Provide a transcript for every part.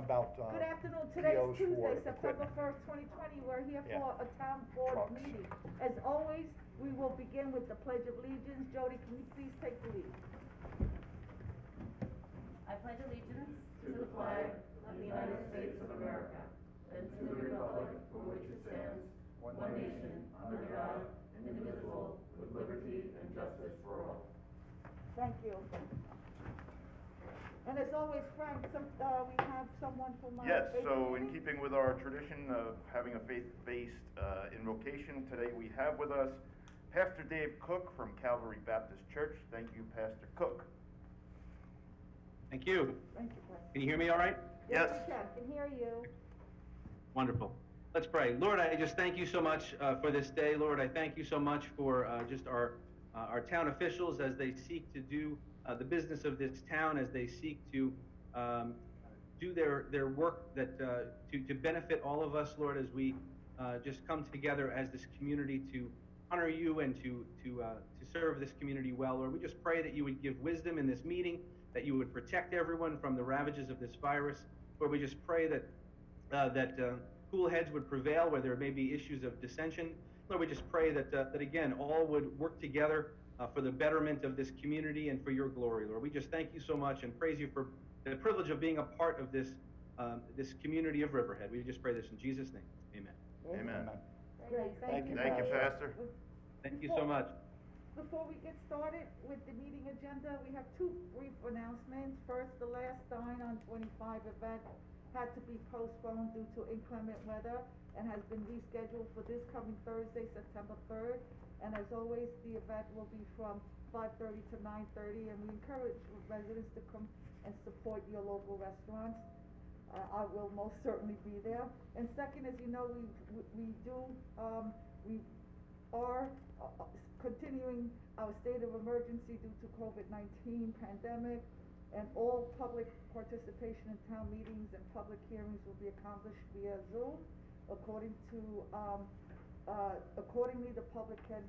about, Good afternoon, today POs is for Tuesday, September equipment. 1st, 2020, we're here Yeah. for a town board Trucks. meeting. As always, we will begin with the Pledge of Allegiance. Jody, can you please take the lead? I pledge allegiance to the flag of the United States of America and to the republic for which it stands, one nation, under God, indivisible, with liberty and justice for all. Thank you. And as always, Frank, we have someone from our. Yes, faith so in meeting? keeping with our tradition of having a faith-based invocation, today we have with us Pastor Dave Cook from Calvary Baptist Church. Thank you, Pastor Cook. Thank you. Thank you, Frank. Can you hear me all right? Yes, Yes. we can hear you. Wonderful. Let's pray. Lord, I just thank you so much for this day. Lord, I thank you so much for just our town officials as they seek to do the business of this town, as they seek to do their work that to benefit all of us, Lord, as we just come together as this community to honor you and to serve this community well. Lord, we just pray that you would give wisdom in this meeting, that you would protect everyone from the ravages of this virus. Lord, we just pray that cool heads would prevail where there may be issues of dissension. Lord, we just pray that again, all would work together for the betterment of this community and for your glory, Lord. We just thank you so much and praise you for the privilege of being a part of this community of Riverhead. We just pray this in Jesus' name. Amen. Amen. Great, thank you. Thank you, Pastor. Thank you so much. Before we get started with the meeting agenda, we have two brief announcements. First, the last Dine on 25 event had to be postponed due to inclement weather and has been rescheduled for this coming Thursday, September 3rd. And as always, the event will be from 5:30 to 9:30, and we encourage residents to come and support your local restaurants. I will most certainly be there. And second, as you know, we are continuing our state of emergency due to COVID-19 pandemic, and all public participation in town meetings and public hearings will be accomplished via Zoom. Accordingly, the public can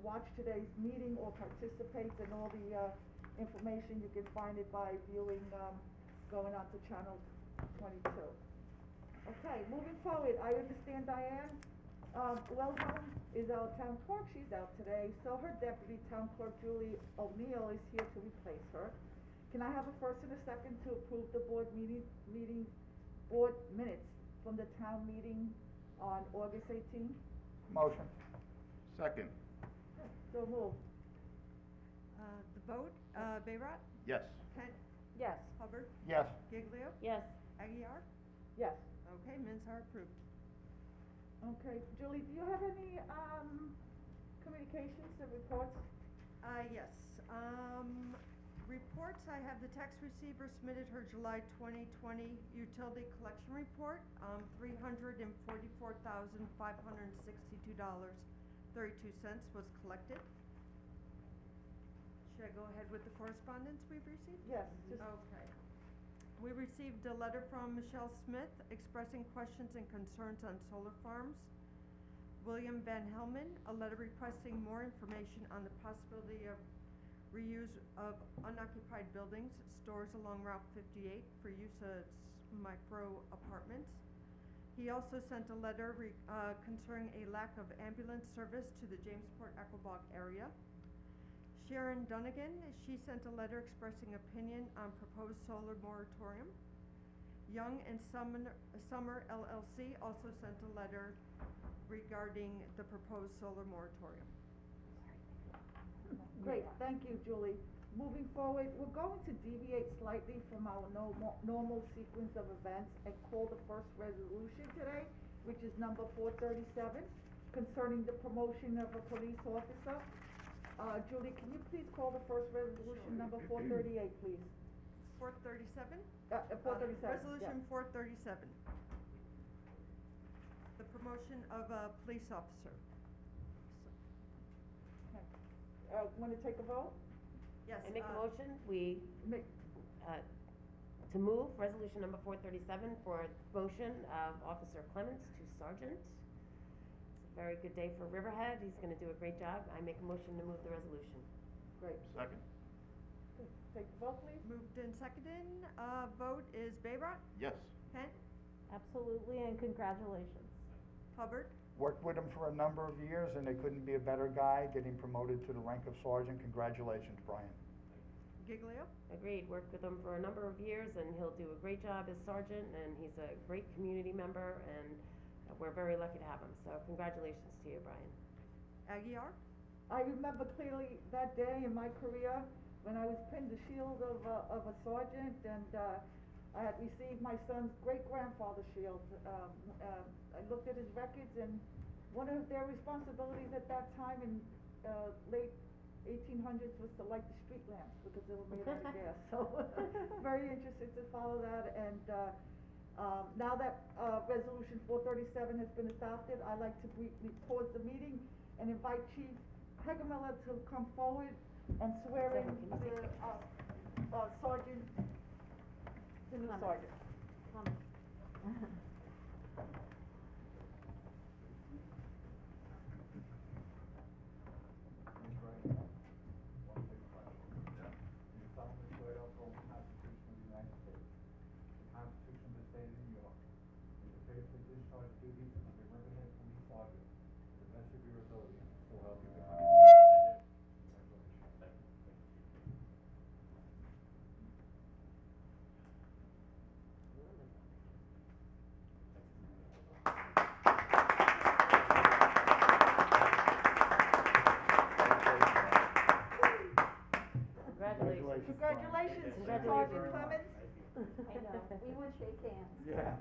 watch today's meeting or participate in all the information. You can find it by viewing, going on to channel 22. Okay, moving forward, I understand Diane Wellhome is our town clerk. She's out today, so her deputy town clerk Julie O'Neill is here to replace her. Can I have a first and a second to approve the board board minutes from the town meeting on August 18th? Motion. Second. So moved. The vote, Bayrat, Yes. Kent, Yes. Hubbard, Yes. Giglio, Yes. Aguiar. Yes. Okay, minutes are approved. Okay, Julie, do you have any communications or reports? Yes, reports, I have the tax receiver submitted her July 2020 utility collection report. $344,562.32 was collected. Should I go ahead with the correspondence we've received? Yes, just, Okay. We received a letter from Michelle Smith expressing questions and concerns on solar farms. William Van Helman, a letter requesting more information on the possibility of reuse of unoccupied buildings, stores along Route 58 for use as micro apartments. He also sent a letter concerning a lack of ambulance service to the Jamesport Aquabog area. Sharon Dunnigan, she sent a letter expressing opinion on proposed solar moratorium. Young and Summer LLC also sent a letter regarding the proposed solar moratorium. great, thank you, Julie. Moving forward, we're going to deviate slightly from our normal sequence of events and call the first resolution today, which is number 437, concerning the promotion of a police officer. Julie, can you please call the first resolution, number 438, please? 437? 437, Resolution yes. 437. The promotion of a police officer. Okay. Want to take a vote? Yes. I make a motion, we, Make, to move resolution number 437 for promotion of Officer Clements to Sergeant. It's a very good day for Riverhead, he's gonna do a great job. I make a motion to move the resolution. great. Second. take the vote, please. Moved and seconded, vote is Bayrock, Yes. Penn, Absolutely, and congratulations. Hubbard, Worked with him for a number of years, and there couldn't be a better guy, getting promoted to the rank of sergeant. Congratulations, Brian. Giglio, Agreed, worked with him for a number of years, and he'll do a great job as sergeant, and he's a great community member, and we're very lucky to have him, so congratulations to you, Brian. Aguirre, I remember clearly that day in my career when I was pinned the shield of a sergeant, and I had received my son's great-grandfather's shield. I looked at his records, and one of their responsibilities at that time in late 1800s was to light the street lamps because they were made out of gas. So very interested to follow that, and now that Resolution 437 has been adopted, I'd like to briefly pause the meeting and invite Chief Hegemiller to come forward and swear in the sergeant, the new sergeant. You solemnly swear to uphold the Constitution of the United States, the Constitution of the State of New York, and to faithfully discharge the duties of the Riverhead Police Sergeant to the best of your ability, so help you God. Congratulations. Congratulations, Thank you Sergeant very much. Clemens. I know, we would shake hands. Yeah.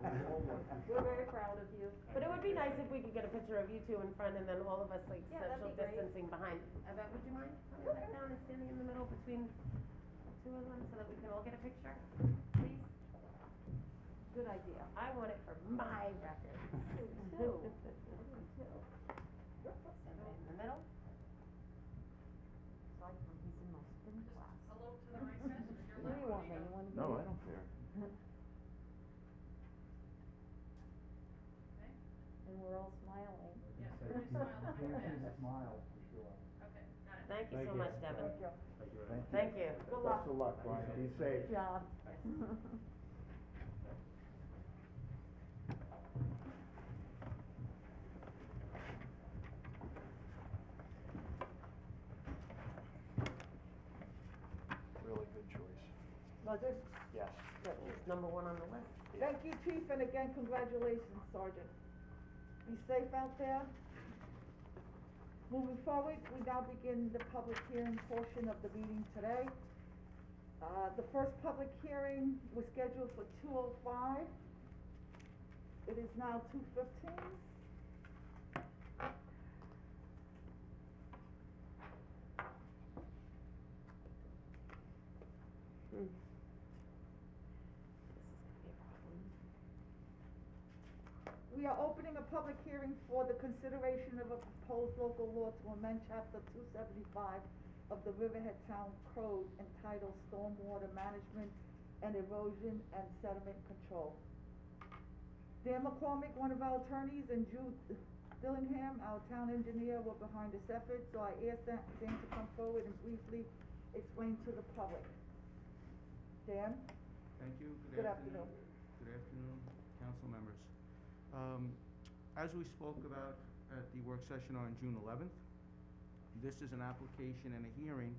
We're very proud of you. But it would be nice if we could get a picture of you two in front and then all of us like Yeah, that'd social be great. distancing behind. Yvette, would you mind coming back down and standing in the middle between the two of them so that we can all get a picture, please? Good idea. I want it for my record. Two. Everybody in the middle? Aside from he's in my spin class. Hello to the recess. What do you want, man? You want to No, I don't care. And we're all smiling. Smile, for sure. Thank you so much, Devin. Thank you. Thank you. Good luck. Best of luck, Brian. Be safe. Good job. Really good choice. Was it? Yes. He's number one on the list. Thank you, Chief, and again, congratulations, Sergeant. Be safe out there. Moving forward, we now begin the public hearing portion of the meeting today. The first public hearing was scheduled for 2:05. It is now 2:15. Hmm. This is gonna be a problem. We are opening a public hearing for the consideration of a proposed local law to amend chapter 275 of the Riverhead Town Code entitled Stormwater Management and Erosion and Sediment Control. Dan McCormick, one of our attorneys, and Jude Dillingham, our town engineer, were behind this effort, so I asked Dan to come forward and briefly explain to the public. Dan? Thank you. Good afternoon. Good afternoon, council members. As we spoke about at the work session on June 11th, this is an application and a hearing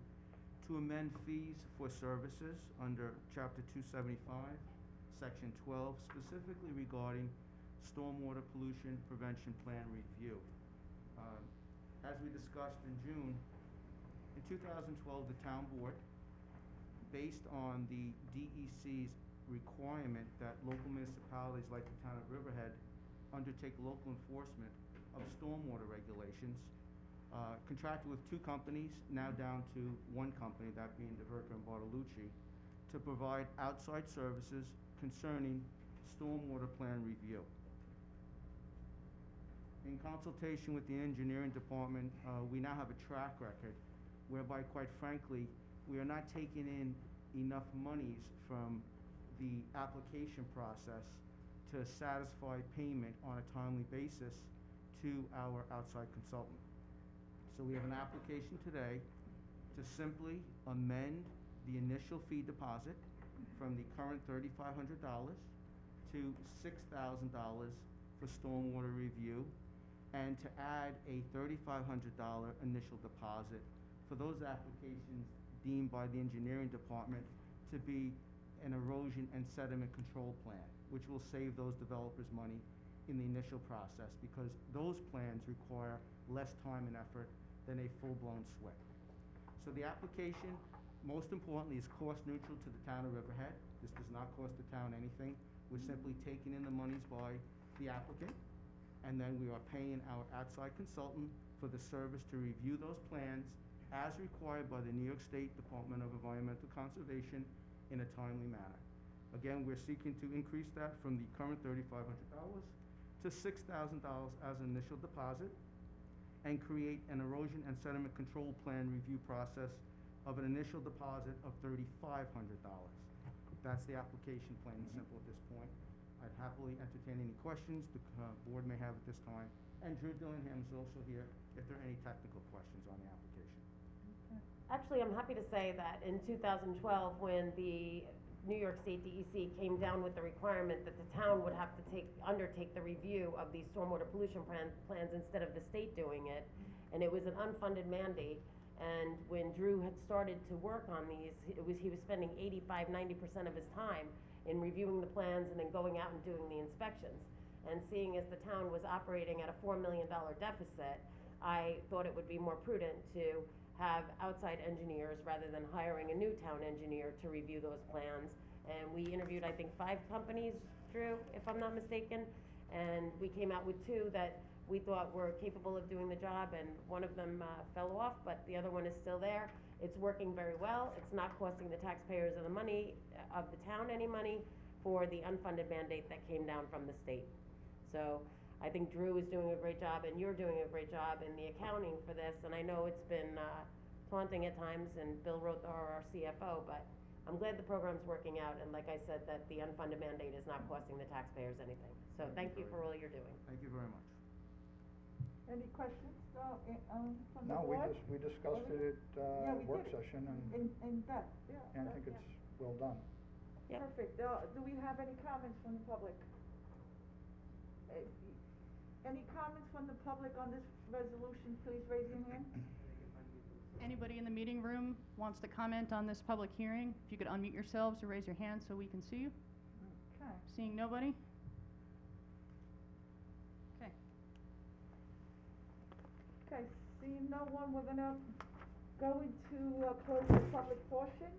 to amend fees for services under Chapter 275, Section 12, specifically regarding stormwater pollution prevention plan review. As we discussed in June, in 2012, the town board, based on the DEC's requirement that local municipalities like the town of Riverhead undertake local enforcement of stormwater regulations, contracted with two companies, now down to one company, that being DeVerca and Bartolucci, to provide outside services concerning stormwater plan review. In consultation with the engineering department, we now have a track record whereby, quite frankly, we are not taking in enough monies from the application process to satisfy payment on a timely basis to our outside consultant. So we have an application today to simply amend the initial fee deposit from the current $3,500 to $6,000 for stormwater review, and to add a $3,500 initial deposit for those applications deemed by the engineering department to be an erosion and sediment control plan, which will save those developers money in the initial process, because those plans require less time and effort than a full-blown SWIP. So the application, most importantly, is cost neutral to the town of Riverhead. This does not cost the town anything. We're simply taking in the monies by the applicant, and then we are paying our outside consultant for the service to review those plans as required by the New York State Department of Environmental Conservation in a timely manner. Again, we're seeking to increase that from the current $3,500 to $6,000 as an initial deposit, and create an erosion and sediment control plan review process of an initial deposit of $3,500. That's the application, plain and simple at this point. I'd happily entertain any questions the board may have at this time. And Drew Dillingham is also here if there are any technical questions on the application. Actually, I'm happy to say that in 2012, when the New York State DEC came down with the requirement that the town would have to undertake the review of these stormwater pollution plans instead of the state doing it, and it was an unfunded mandate. And when Drew had started to work on these, he was spending 85–90% of his time in reviewing the plans and then going out and doing the inspections. And seeing as the town was operating at a $4 million deficit, I thought it would be more prudent to have outside engineers rather than hiring a new town engineer to review those plans. And we interviewed, I think, 5 companies, Drew, if I'm not mistaken, and we came out with 2 that we thought were capable of doing the job, and one of them fell off, but the other one is still there. It's working very well. It's not costing the taxpayers of the town any money for the unfunded mandate that came down from the state. So I think Drew is doing a great job, and you're doing a great job in the accounting for this, and I know it's been taunting at times, and Bill Roth, our CFO, but I'm glad the program's working out, and like I said, that the unfunded mandate is not costing the taxpayers anything. So thank you for all you're doing. Thank you very much. Any questions, from the No, board? we discussed it Yeah, at we work did it. session, and In depth, yeah. I think it's well done. Yep. Perfect. Do we have any comments from the public? Any comments from the public on this resolution, please raise your hand. Anybody in the meeting room wants to comment on this public hearing? If you could unmute yourselves or raise your hand so we can see you. Okay. Seeing nobody? Okay. Okay, seeing no one, we're gonna go into close the public portion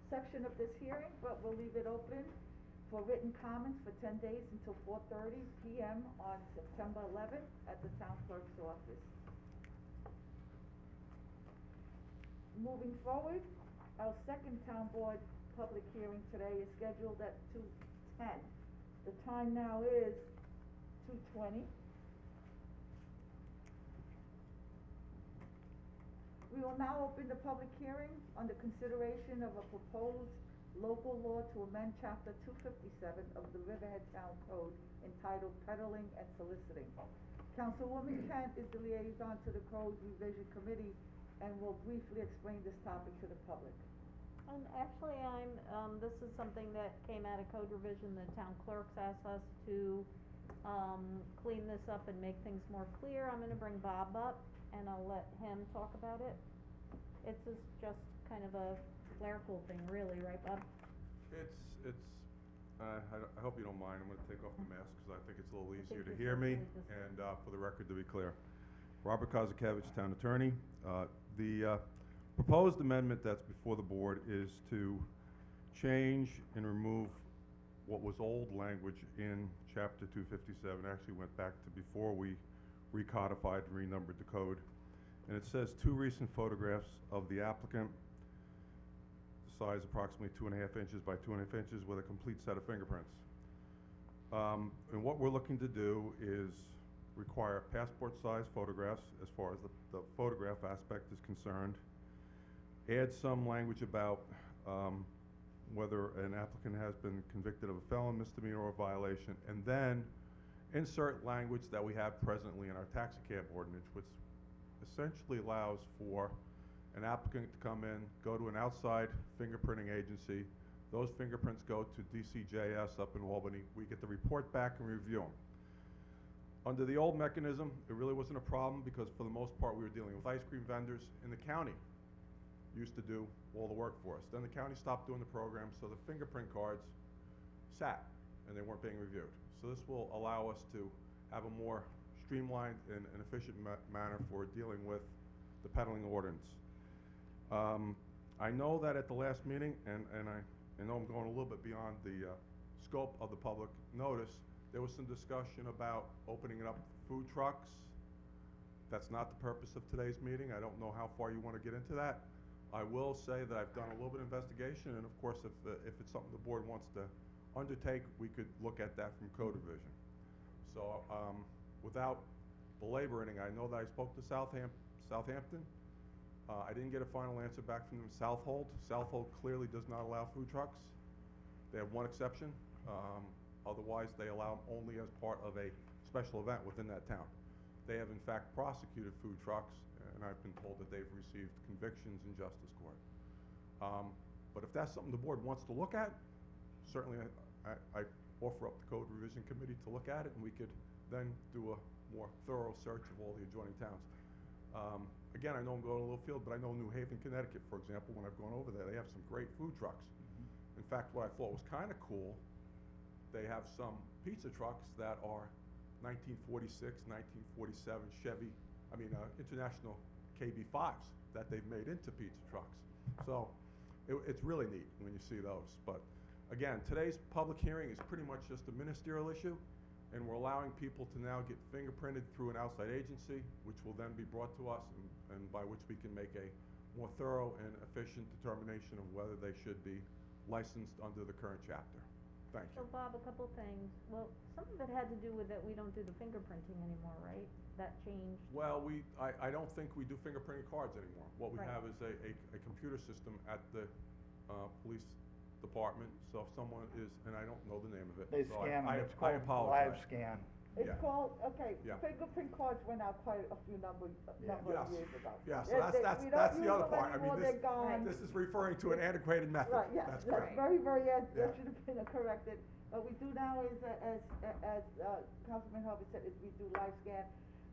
section of this hearing, but we'll leave it open for written comments for 10 days until 4:30 p.m. on September 11th at the town clerk's office. Moving forward, our second town board public hearing today is scheduled at 2:10. The time now is 2:20. We will now open the public hearing on the consideration of a proposed local law to amend chapter 257 of the Riverhead Town Code entitled Peddling and Soliciting. Councilwoman Kent is the liaison to the Code Revision Committee and will briefly explain this topic to the public. And actually, this is something that came out of code revision. The town clerks asked us to, clean this up and make things more clear. I'm gonna bring Bob up and I'll let him talk about it. It's just kind of a clerical thing, really, right, Bob? I hope you don't mind, I'm gonna take off the mask, because I think it's a little easier to this hear is me, really just- and, for the record, to be clear. Robert Kozakevich, Town Attorney. The proposed amendment that's before the board is to change and remove what was old language in chapter 257, actually went back to before we recodified and renumbered the code. And it says 2 recent photographs of the applicant, size approximately 2.5 inches by 2.5 inches, with a complete set of fingerprints. And what we're looking to do is require passport-size photographs as far as the photograph aspect is concerned. Add some language about whether an applicant has been convicted of a felon, misdemeanor, or violation, and then insert language that we have presently in our taxicab ordinance, which essentially allows for an applicant to come in, go to an outside fingerprinting agency. Those fingerprints go to DCJS up in Albany. We get the report back and review them. Under the old mechanism, it really wasn't a problem because for the most part we were dealing with ice cream vendors in the county. Used to do all the work for us. Then the county stopped doing the program, so the fingerprint cards sat and they weren't being reviewed. So this will allow us to have a more streamlined and efficient manner for dealing with the peddling ordinance. I know that at the last meeting, and I know I'm going a little bit beyond the scope of the public notice, there was some discussion about opening it up to food trucks. That's not the purpose of today's meeting. I don't know how far you want to get into that. I will say that I've done a little bit of investigation, and of course, if it's something the board wants to undertake, we could look at that from code revision. So, without belaboring, I know that I spoke to Southampton. I didn't get a final answer back from them. Southold clearly does not allow food trucks. They have one exception. Otherwise, they allow them only as part of a special event within that town. They have in fact prosecuted food trucks, and I've been told that they've received convictions in justice court. But if that's something the board wants to look at, certainly I offer up the code revision committee to look at it, and we could then do a more thorough search of all the adjoining towns. Again, I know I'm going a little field, but I know New Haven, Connecticut, for example, when I've gone over there, they have some great food trucks. In fact, what I thought was kind of cool, they have some pizza trucks that are 1946, 1947 Chevy, International KB5s that they've made into pizza trucks. So it's really neat when you see those. But again, today's public hearing is pretty much just a ministerial issue, and we're allowing people to now get fingerprinted through an outside agency, which will then be brought to us, and by which we can make a more thorough and efficient determination of whether they should be licensed under the current chapter. Thank you. So Bob, a couple things. Well, some of it had to do with that we don't do the fingerprinting anymore, right? That changed. Well, I don't think we do fingerprinted cards anymore. What we Right. have is a computer system at the police department, so if someone is, and I don't know the name of it. They so scan them, I it's called apologize. live scan. It's Yeah. called, okay, Yeah. fingerprint cards went out quite a few number of Yes. years ago. Yeah, so We that's don't the use other them part. I anymore, mean, they're gone. this is referring to an antiquated method. Right, yes, That's that's correct. very, Yeah. that should have been corrected. What we do now is, as Councilman Harvey said, is we do live scan.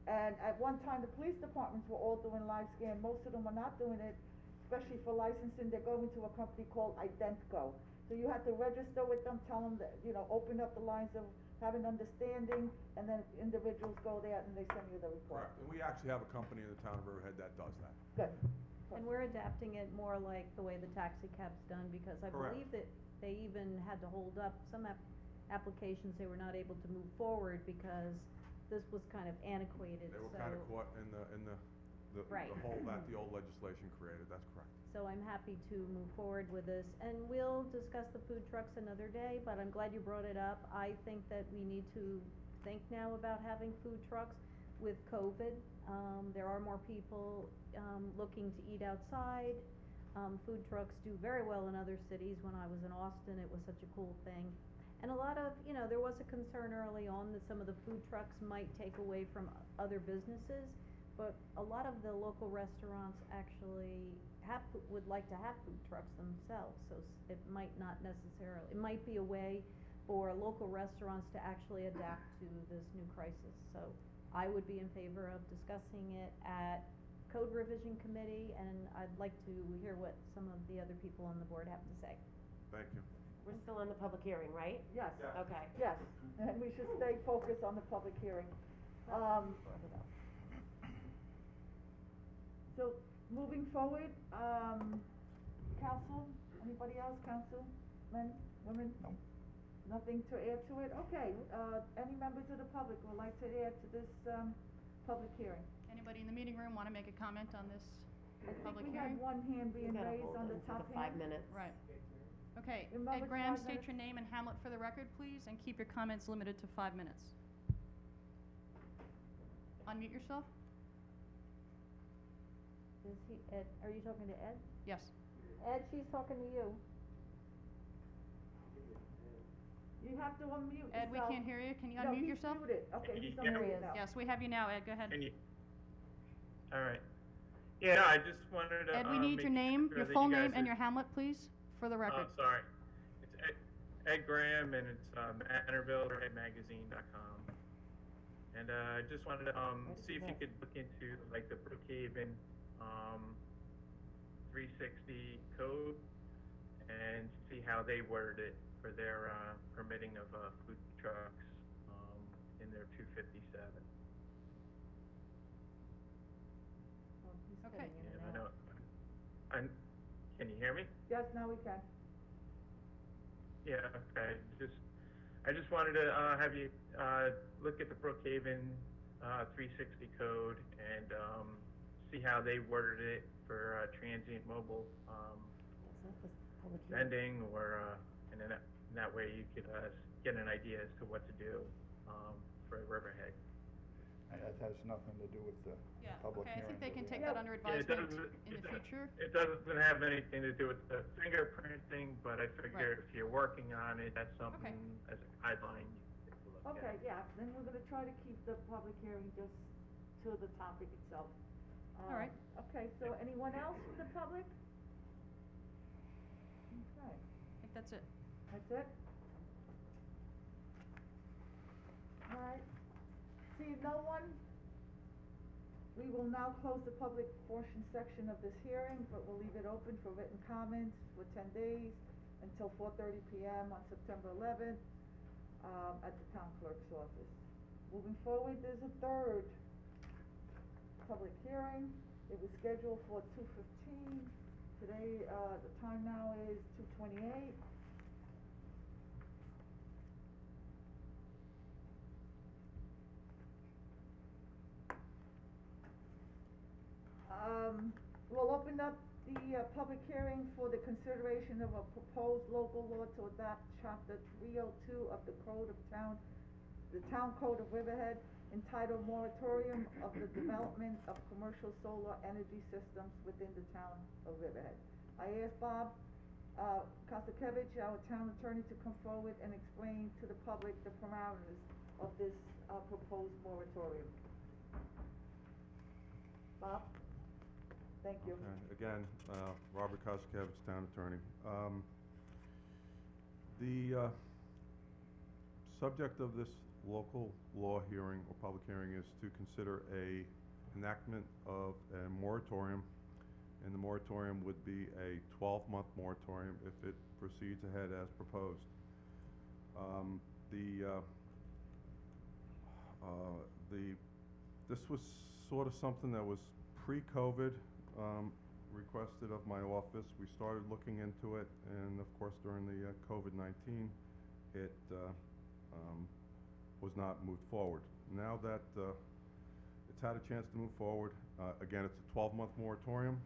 And at one time, the police departments were all doing live scan. Most of them were not doing it, especially for licensing. They're going to a company called Identco. So you have to register with them, tell them that, open up the lines of have an understanding, and then individuals go there and they send you the report. Correct, and we actually have a company in the town of Riverhead that does that. Good. And we're adapting it more like the way the taxi cab's done, because I Correct. believe that they even had to hold up some applications, they were not able to move forward because this was kind of antiquated, They so. were kind of caught in the Right. hole that the old legislation created, that's correct. So I'm happy to move forward with this, and we'll discuss the food trucks another day, but I'm glad you brought it up. I think that we need to think now about having food trucks with COVID. There are more people, looking to eat outside. Food trucks do very well in other cities. When I was in Austin, it was such a cool thing. And a lot of, there was a concern early on that some of the food trucks might take away from other businesses, but a lot of the local restaurants actually would like to have food trucks themselves, so it might not necessarily, it might be a way for local restaurants to actually adapt to this new crisis. So I would be in favor of discussing it at Code Revision Committee, and I'd like to hear what some of the other people on the board have to say. Thank you. We're still in the public hearing, right? Yes. Yeah. Okay. Yes, and we should stay focused on the public hearing. So, moving forward, council, anybody else, councilmen, women? No. Nothing to add to it? Okay, any members of the public would like to add to this, public hearing? Anybody in the meeting room want to make a comment on this public I think we hearing? had one hand You being gotta raised hold on the them for top the 5 hand. minutes. Right. Okay, Remember, Ed Graham, 5 state minutes. your name and hamlet for the record, please, and keep your comments limited to 5 minutes. Unmute yourself? Is he, Ed, are you talking to Ed? Yes. Ed, she's talking to you. You have to unmute yourself. Ed, we can't hear you. Can you No, unmute he's yourself? muted. Okay, he's There he unmuted is. now. Yes, we have you now, Ed. Go ahead. Can you? All right. Yeah, no, I just wanted to, Ed, we need make your name, sure your that full you name, guys and are- your hamlet, please, for the record. Oh, sorry. It's Ed Graham, and it's, MannervilleMagazine.com. And, I just wanted to, see if you could look into, like, the Brookhaven, 360 code, and see how they worded it for their, permitting of, food trucks, in their 257. Well, he's Okay. getting in Yeah, and I out. know. Can you hear me? Yes, now we can. Yeah, okay, I just wanted to, have you, look at the Brookhaven, 360 code and, see how they worded it for, transient mobile, It's not this public hearing. vending or, and then that way you could, get an idea as to what to do, for Riverhead. That has nothing to do with the Yeah, public okay, I hearing. think they can take Yeah. that under Yeah, it advisement doesn't- in the future. It doesn't have anything to do with the fingerprinting, but I figure if you're working on it, that's something as a guideline you could look at. Okay, yeah, then we're gonna try to keep the public hearing just to the topic itself. All right. Okay, so anyone else from the public? Okay, I think that's it. that's it? All right, see no one, we will now close the public portion section of this hearing, but we'll leave it open for written comments for 10 days until 4:30 PM on September 11th, at the town clerk's office. Moving forward, there's a third public hearing. It was scheduled for 2:15. Today, the time now is 2:28. We'll open up the, public hearing for the consideration of a proposed local law to adopt chapter 302 of the Town Code of Riverhead, entitled Moratorium of the Development of Commercial Solar Energy Systems within the Town of Riverhead. I asked Bob, Kosakevich, our town attorney, to come forward and explain to the public the parameters of this, proposed moratorium. Bob? Thank you. Okay, again, Robert Koskevich, Town Attorney. The subject of this local law hearing or public hearing is to consider a enactment of a moratorium, and the moratorium would be a 12-month moratorium if it proceeds ahead as proposed. This was sort of something that was pre-COVID, requested of my office. We started looking into it, and of course during the COVID-19, it was not moved forward. Now that it's had a chance to move forward, again, it's a 12-month moratorium.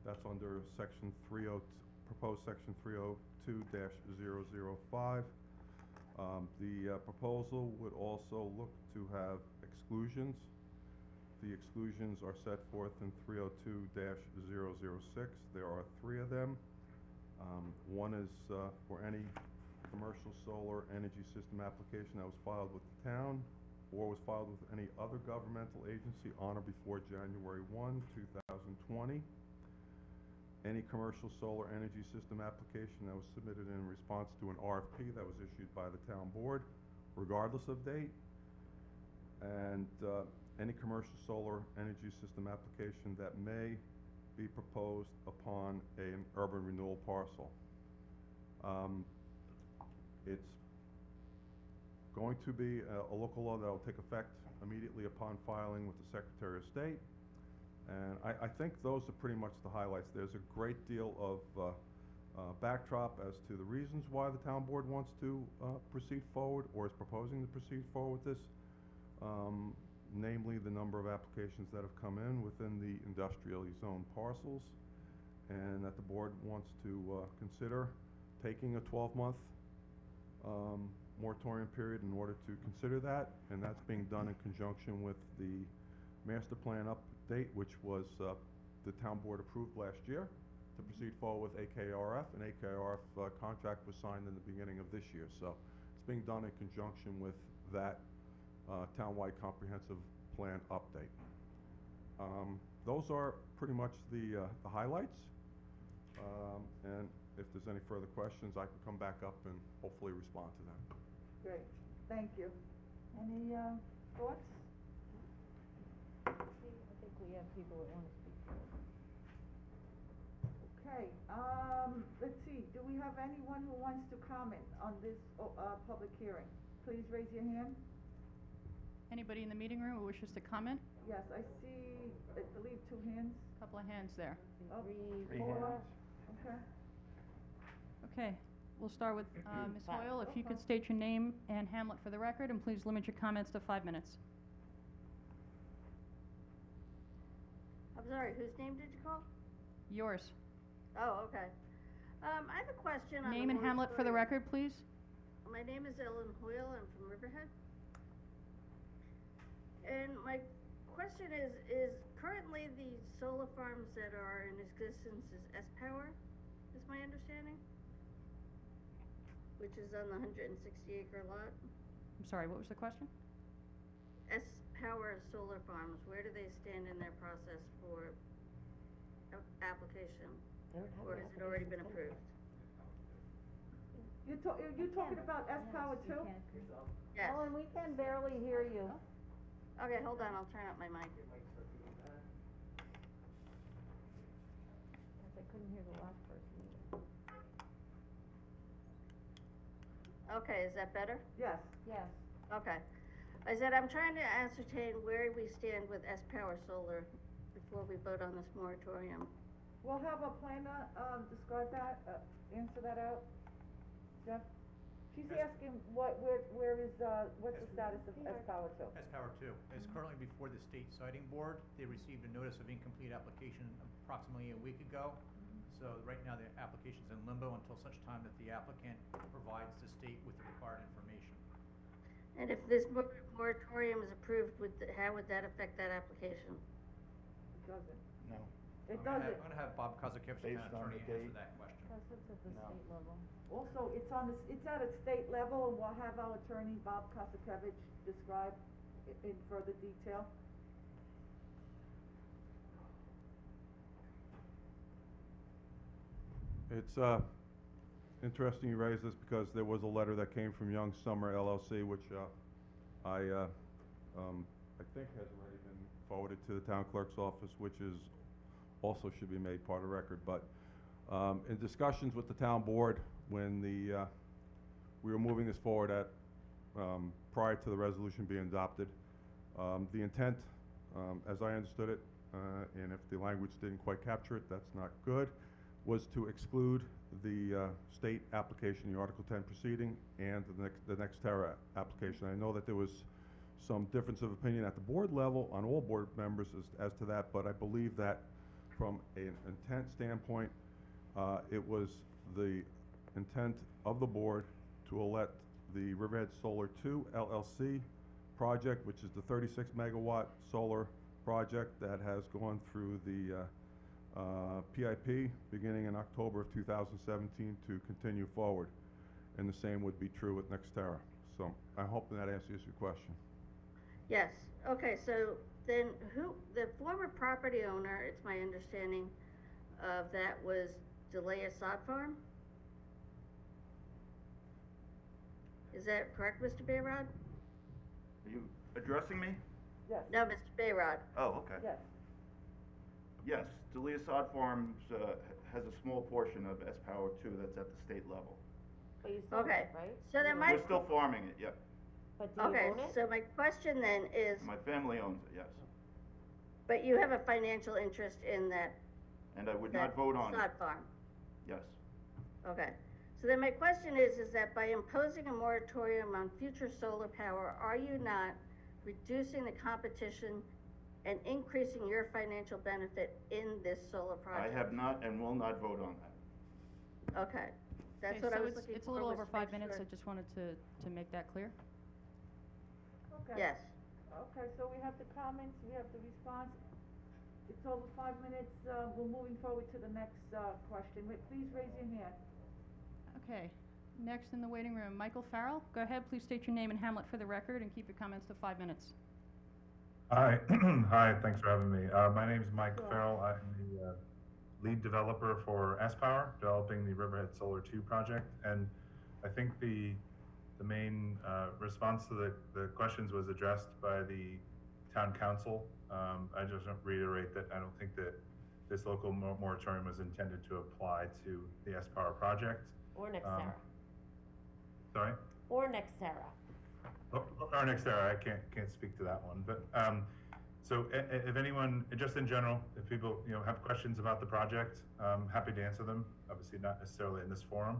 That's under section 30, proposed section 302-005. The proposal would also look to have exclusions. The exclusions are set forth in 302-006. There are 3 of them. One is for any commercial solar energy system application that was filed with the town or was filed with any other governmental agency on or before January 1, 2020. Any commercial solar energy system application that was submitted in response to an RFP that was issued by the town board, regardless of date. And any commercial solar energy system application that may be proposed upon an urban renewal parcel. It's going to be a local law that will take effect immediately upon filing with the Secretary of State. And I think those are pretty much the highlights. There's a great deal of backdrop as to the reasons why the town board wants to proceed forward or is proposing to proceed forward with this. Namely the number of applications that have come in within the industrially zoned parcels, and that the board wants to consider taking a 12-month moratorium period in order to consider that, and that's being done in conjunction with the master plan update, which was the town board approved last year to proceed forward with AKRF, and AKRF contract was signed in the beginning of this year. So it's being done in conjunction with that townwide comprehensive plan update. Those are pretty much the highlights. And if there's any further questions, I can come back up and hopefully respond to them. Great, thank you. Any, thoughts? I think we have people that wanna speak to it. Okay, let's see, do we have anyone who wants to comment on this, public hearing? Please raise your hand. Anybody in the meeting room who wishes to comment? Yes, I see, I believe 2 hands. Couple of hands there. Oh, Three, 4, four. okay. Okay, we'll start with, Ms. Hoyle, if you could state your name and hamlet for the record, and please limit your comments to 5 minutes. I'm sorry, whose name did you call? Yours. Oh, okay. I have a question on the Name and hamlet for the moratorium. record, please. My name is Ellen Hoyle, I'm from Riverhead. And my question is currently the solar farms that are in existence is S-Power, is my understanding? Which is on the 160-acre lot. I'm sorry, what was the question? S-Power Solar Farms, where do they stand in their process for application? They don't have Or an has it already been application approved? You're talking about S-Power Yes, too? you can. Yes. Ellen, we can barely hear you. Okay, hold on, I'll turn up my mic. Cause I couldn't hear the last person either. Okay, is that better? Yes. Yes. Okay. I said I'm trying to ascertain where we stand with S-Power Solar before we vote on this moratorium. We'll have a planner, describe that, answer that out. Jeff? She's asking where is, what's the status of S-Power too? S-Power 2 is currently before the State Siting Board. They received a notice of incomplete application approximately a week ago. So right now, the application's in limbo until such time that the applicant provides the state with the required information. And if this moratorium is approved, how would that affect that application? It doesn't. No. It I'm doesn't. gonna have Bob Kozakevich, the Based town on attorney, the answer date. that question. Cause it's at the No. state level. Also, it's at a state level, and we'll have our attorney, Bob Kosakevich, describe in further detail. It's interesting you raise this because there was a letter that came from Young Summer LLC, which I think has already been forwarded to the town clerk's office, which is also should be made part of record. But in discussions with the town board, when we were moving this forward at prior to the resolution being adopted, the intent, as I understood it, and if the language didn't quite capture it, that's not good, was to exclude the state application, the Article 10 proceeding, and the NextEra application. I know that there was some difference of opinion at the board level on all board members as to that, but I believe that from an intent standpoint, it was the intent of the board to elect the Riverhead Solar 2 LLC project, which is the 36 megawatt solar project that has gone through the PIP beginning in October of 2017 to continue forward. And the same would be true with NextEra. So I hope that answers your question. Yes, okay, so then the former property owner, it's my understanding, of that was Delia Sod Farm? Is that correct, Mr. Bayrod? Are you addressing me? Yes, No, Mr. Bayrod. Oh, okay. yes. Yes, Delia Sod Farms has a small portion of S-Power 2 that's at the state level. But you sold Okay, it, right? so then my, We're still farming it, yep. But do you okay, own it? so my question then is, My family owns it, yes. but you have a financial interest in that And I would that not vote on it, sod farm? yes. Okay, so then my question is that by imposing a moratorium on future solar power, are you not reducing the competition and increasing your financial benefit in this solar I project? have not and will not vote on that. Okay, that's Okay, what I so was it's- looking for. It's a little was over to 5 make minutes, sure. I just wanted to make that clear. Okay. Yes, Okay, so we have the comments, we have the response. It's over 5 minutes, we're moving forward to the next, question. Please raise your hand. Okay, next in the waiting room, Michael Farrell, go ahead, please state your name and hamlet for the record and keep your comments to 5 minutes. Hi, hi, thanks for having me. My name's Mike Farrell. I'm the lead developer for S-Power, developing the Riverhead Solar 2 project. And I think the main response to the questions was addressed by the town council. I just want to reiterate that I don't think that this local moratorium was intended to apply to the S-Power project. Or Nextera. Sorry? Or Nextera. Or Nextera, I can't speak to that one, but, so if anyone, just in general, if people, have questions about the project, happy to answer them, obviously not necessarily in this forum.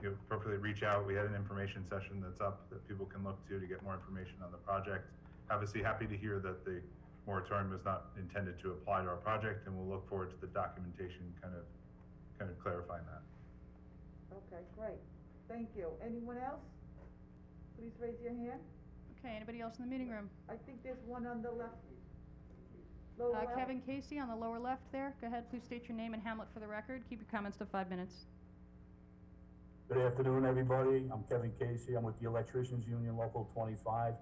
Appropriately reach out, we had an information session that's up that people can look to get more information on the project. Obviously happy to hear that the moratorium is not intended to apply to our project, and we'll look forward to the documentation kind of clarifying that. Okay, great. Thank you. Anyone else? Please raise your hand. Okay, anybody else in the meeting room? I think there's one on the left. Lower left. Kevin Casey on the lower left there. Go ahead, please state your name and hamlet for the record. Keep your comments to 5 minutes. Good afternoon, everybody. I'm Kevin Casey. I'm with the Electricians Union Local 25.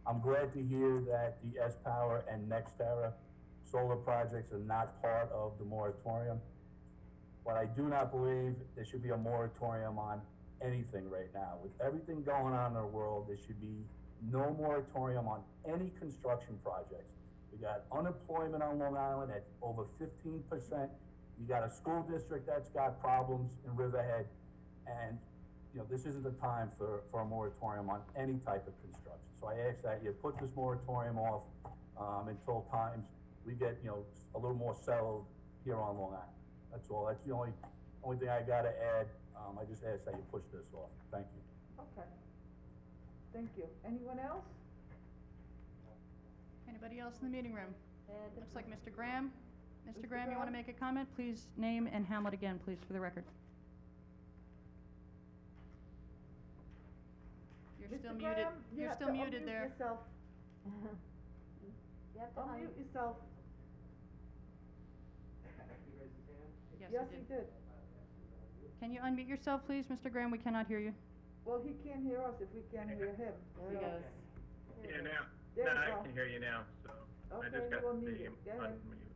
I'm glad to hear that the S-Power and Nextera solar projects are not part of the moratorium. But I do not believe there should be a moratorium on anything right now. With everything going on in our world, there should be no moratorium on any construction projects. We got unemployment on Long Island at over 15%. You got a school district that's got problems in Riverhead. And, this isn't the time for a moratorium on any type of construction. So I ask that you put this moratorium off until times we get, a little more settled here on Long Island. That's all. That's the only thing I gotta add. I just ask that you push this off. Thank you. Okay. Thank you. Anyone else? Anybody else in the meeting room? Looks like Mr. Graham. Mr. Mr. Graham, you want to Graham? make a comment? Please name and hamlet again, please, for the record. You're still Mr. muted. Graham, you You're have still to muted unmute there. yourself. You have to Unmute yourself. Yes, he he did. did. Can you unmute yourself, please, Mr. Graham? We cannot hear you. Well, he can't hear us if we can't hear him. There he goes. Yeah, now, There now we I go. can hear you now, so I Okay, just got you the unmuted. Go ahead. unmute.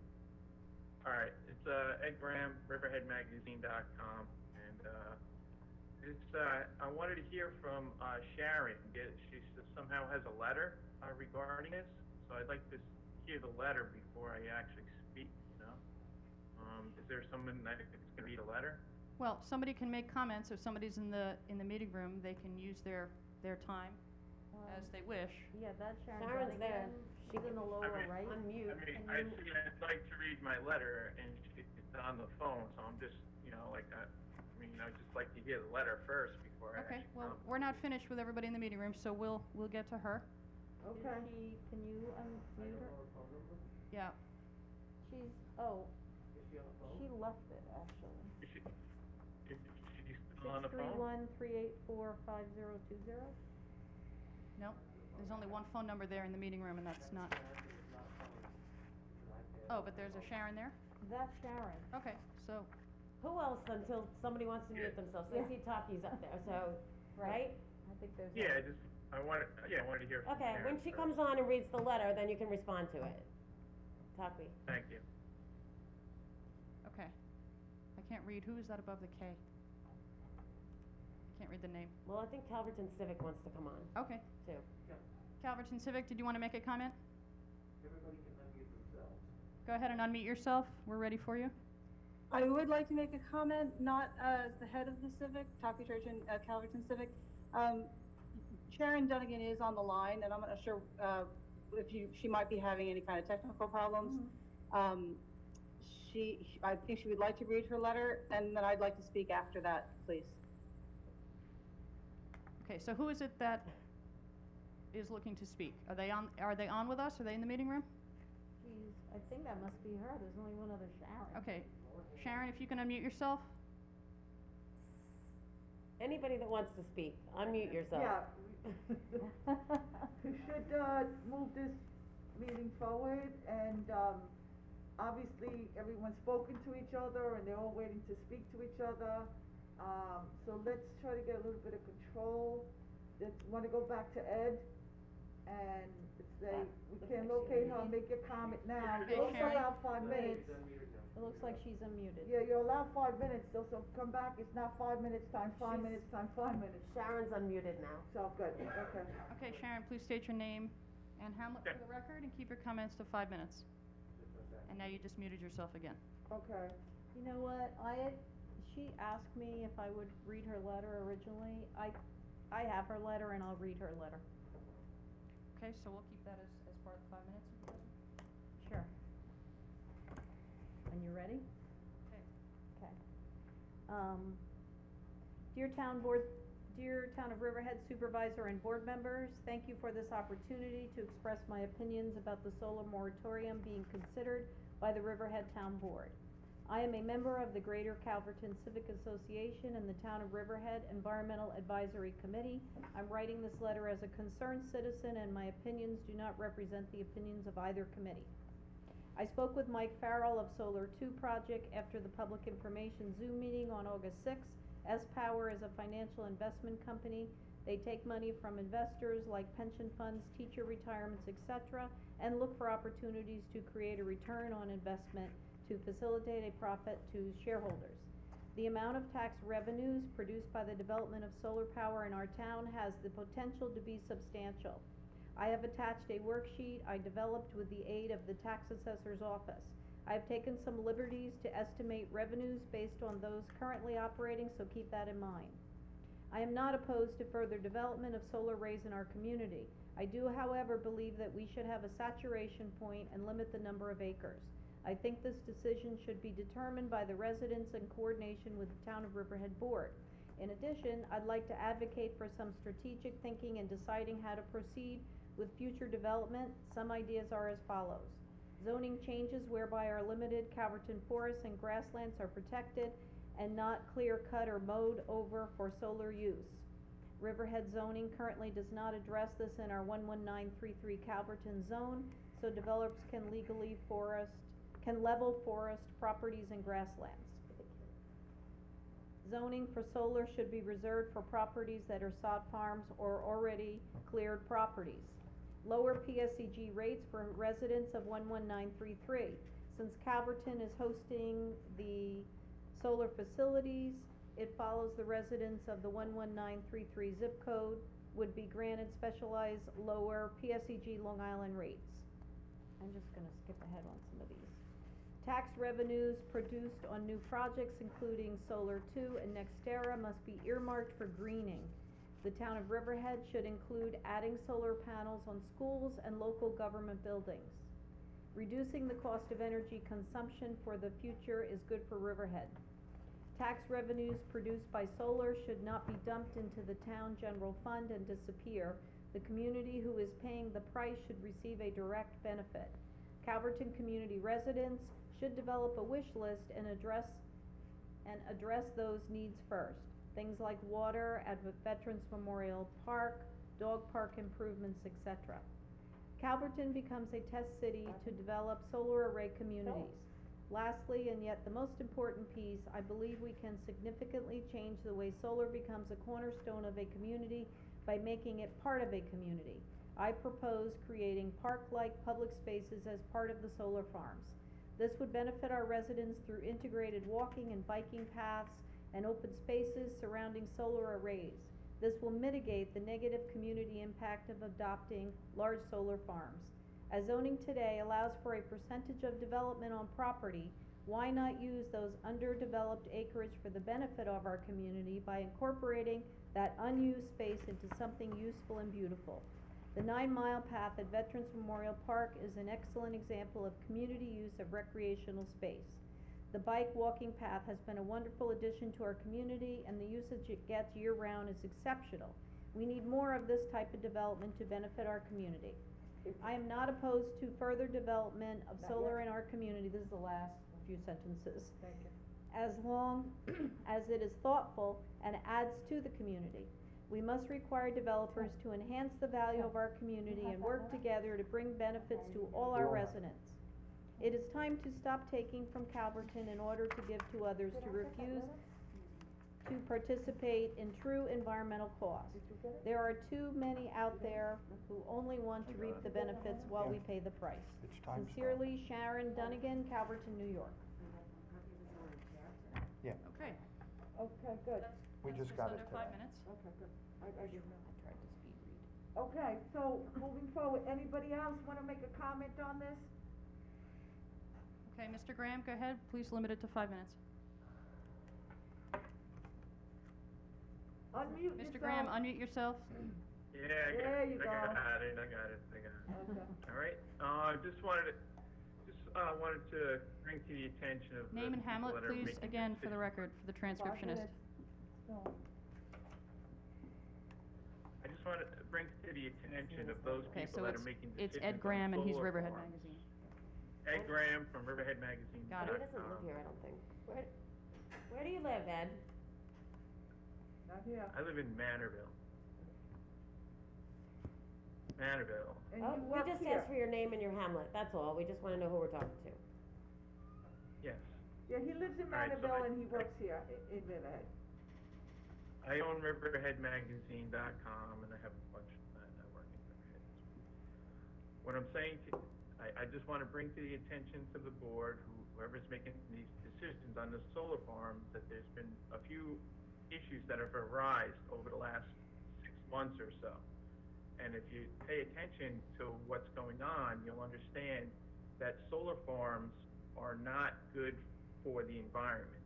All right, it's Ed Graham, RiverheadMagazine.com, and I wanted to hear from Sharon. She somehow has a letter regarding this, so I'd like to hear the letter before I actually speak. Is there someone that is going to read a letter? Well, somebody can make comments. If somebody's in the meeting room, they can use their time as they wish. Yeah, that's Sharon Sharon's there. Dunnigan. She's in the lower right. Unmute. I'd like to read my letter, and it's on the phone, so I'm just, I'd just like to hear the letter first before I Okay, actually well, comment. we're not finished with everybody in the meeting room, so we'll get to her. Okay. Can you unmute her? Yeah. She left it, actually. Is she still on the phone? 631-384-5020. No, there's only one phone number there in the meeting room, and that's not. Oh, but there's a Sharon there? That's Sharon. Okay, so, Who else until somebody wants to mute themselves? I see Taki's up there, so, right? I think there's. Yeah, I wanted to hear from Okay, when Sharon she first. comes on and reads the letter, then you can respond to it. Taki. Thank you. okay. I can't read. Who is that above the K? I can't read the name. Well, I think Calverton Civic wants to come on, Okay. too. Calverton Civic, did you want to make a comment? Everybody can unmute themselves. Go ahead and unmute yourself. We're ready for you. I would like to make a comment, not as the head of the Civic, Taki Church and Calverton Civic. Sharon Dunnigan is on the line, and I'm not sure if she might be having any kind of technical problems. I think she would like to read her letter, and then I'd like to speak after that, please. Okay, so who is it that is looking to speak? Are they on with us? Are they in the meeting room? I think that must be her. There's only one other Sharon. Okay. Sharon, if you can unmute yourself. Anybody that wants to speak, unmute yourself. Yeah. We should, move this meeting forward, and, obviously, everyone's spoken to each other, and they're all waiting to speak to each other. So let's try to get a little bit of control. Wanna go back to Ed? and say, we looks can't like she locate her, unmuted. make your comment now. Okay, You're also Sharon. allowed 5 minutes. It looks like she's unmuted. Yeah, you're allowed 5 minutes, so come back, it's now 5 minutes time, 5 She's- minutes time, 5 minutes. Sharon's unmuted now. So, good, okay. Okay, Sharon, please state your name and Hamlet for the record, and keep your comments to 5 minutes. And now you just muted yourself again. Okay. You know what, she asked me if I would read her letter originally. I have her letter and I'll read her letter. Okay, so we'll keep that as part of the 5 minutes, if you will. Sure. And you ready? Okay. Okay. Dear Town of Riverhead Supervisor and Board members, thank you for this opportunity to express my opinions about the solar moratorium being considered by the Riverhead Town Board. I am a member of the Greater Calverton Civic Association and the Town of Riverhead Environmental Advisory Committee. I'm writing this letter as a concerned citizen, and my opinions do not represent the opinions of either committee. I spoke with Mike Farrell of Solar 2 Project after the public information Zoom meeting on August 6th. S-Power is a financial investment company. They take money from investors like pension funds, teacher retirements, etc., and look for opportunities to create a return on investment to facilitate a profit to shareholders. The amount of tax revenues produced by the development of solar power in our town has the potential to be substantial. I have attached a worksheet I developed with the aid of the tax assessor's office. I have taken some liberties to estimate revenues based on those currently operating, so keep that in mind. I am not opposed to further development of solar arrays in our community. I do, however, believe that we should have a saturation point and limit the number of acres. I think this decision should be determined by the residents in coordination with the Town of Riverhead Board. In addition, I'd like to advocate for some strategic thinking in deciding how to proceed with future development. Some ideas are as follows. Zoning changes whereby our limited Calverton forests and grasslands are protected and not clear-cut or mowed over for solar use. Riverhead zoning currently does not address this in our 11933 Calverton zone, so developers can level forest properties and grasslands. Zoning for solar should be reserved for properties that are sod farms or already cleared properties. Lower PSEG rates for residents of 11933. Since Calverton is hosting the solar facilities, it follows the residents of the 11933 zip code would be granted specialized lower PSEG Long Island rates. I'm just gonna skip ahead on some of these. Tax revenues produced on new projects, including Solar 2 and NextEra, must be earmarked for greening. The Town of Riverhead should include adding solar panels on schools and local government buildings. Reducing the cost of energy consumption for the future is good for Riverhead. Tax revenues produced by solar should not be dumped into the town general fund and disappear. The community who is paying the price should receive a direct benefit. Calverton community residents should develop a wish list and address those needs first. Things like water at Veterans Memorial Park, dog park improvements, etc. Calverton becomes a test city to develop solar array communities. Lastly, and yet the most important piece, I believe we can significantly change the way solar becomes a cornerstone of a community by making it part of a community. I propose creating park-like public spaces as part of the solar farms. This would benefit our residents through integrated walking and biking paths and open spaces surrounding solar arrays. This will mitigate the negative community impact of adopting large solar farms. As zoning today allows for a percentage of development on property, why not use those underdeveloped acreage for the benefit of our community by incorporating that unused space into something useful and beautiful? The 9-mile path at Veterans Memorial Park is an excellent example of community use of recreational space. The bike walking path has been a wonderful addition to our community, and the usage it gets year-round is exceptional. We need more of this type of development to benefit our community. I am not opposed to further development of solar in our community. This is the last few sentences. Thank you. As long as it is thoughtful and adds to the community. We must require developers to enhance the value of our community and work together to bring benefits to all our residents. It is time to stop taking from Calverton in order to give to others, to refuse to participate in true environmental costs. There are too many out there who only want to reap the benefits while we pay the price. It's time. Sincerely, Sharon Dunnigan, Calverton, New York. Yeah, Okay. Okay, good. we That's just got it under 5 today. minutes. Okay, good. I didn't know. I tried to speed read. Okay, so moving forward, anybody else wanna make a comment on this? Okay, Mr. Graham, go ahead. Please limit it to 5 minutes. Unmute yourself. Mr. Graham, unmute yourself. Yeah, There you I go. got it. Okay. All right, just wanted to bring to the attention of the Name and people Hamlet, that are please, making again, for the decisions. record, for the transcriptionist. I just wanted to bring to the attention of those Okay, people so that are making decisions it's Ed on Graham, and he's solar Riverhead farms. Magazine. Ed Graham from Riverhead Magazine. Got He it. doesn't live here, I don't think. Where do you live, Ed? Not here. I live in Manorville. Manorville. And Oh, you we work just here. asked for your name and your hamlet, that's all. We just wanna know who we're talking to. Yes. Yeah, he lives in All right, so Manorville I- and he works here in Riverhead. I own RiverheadMagazine.com, and I have a bunch of I work in Riverhead. What I'm saying I just want to bring to the attention to the board, whoever's making these decisions on the solar farms, that there's been a few issues that have arisen over the last 6 months or so. And if you pay attention to what's going on, you'll understand that solar farms are not good for the environment.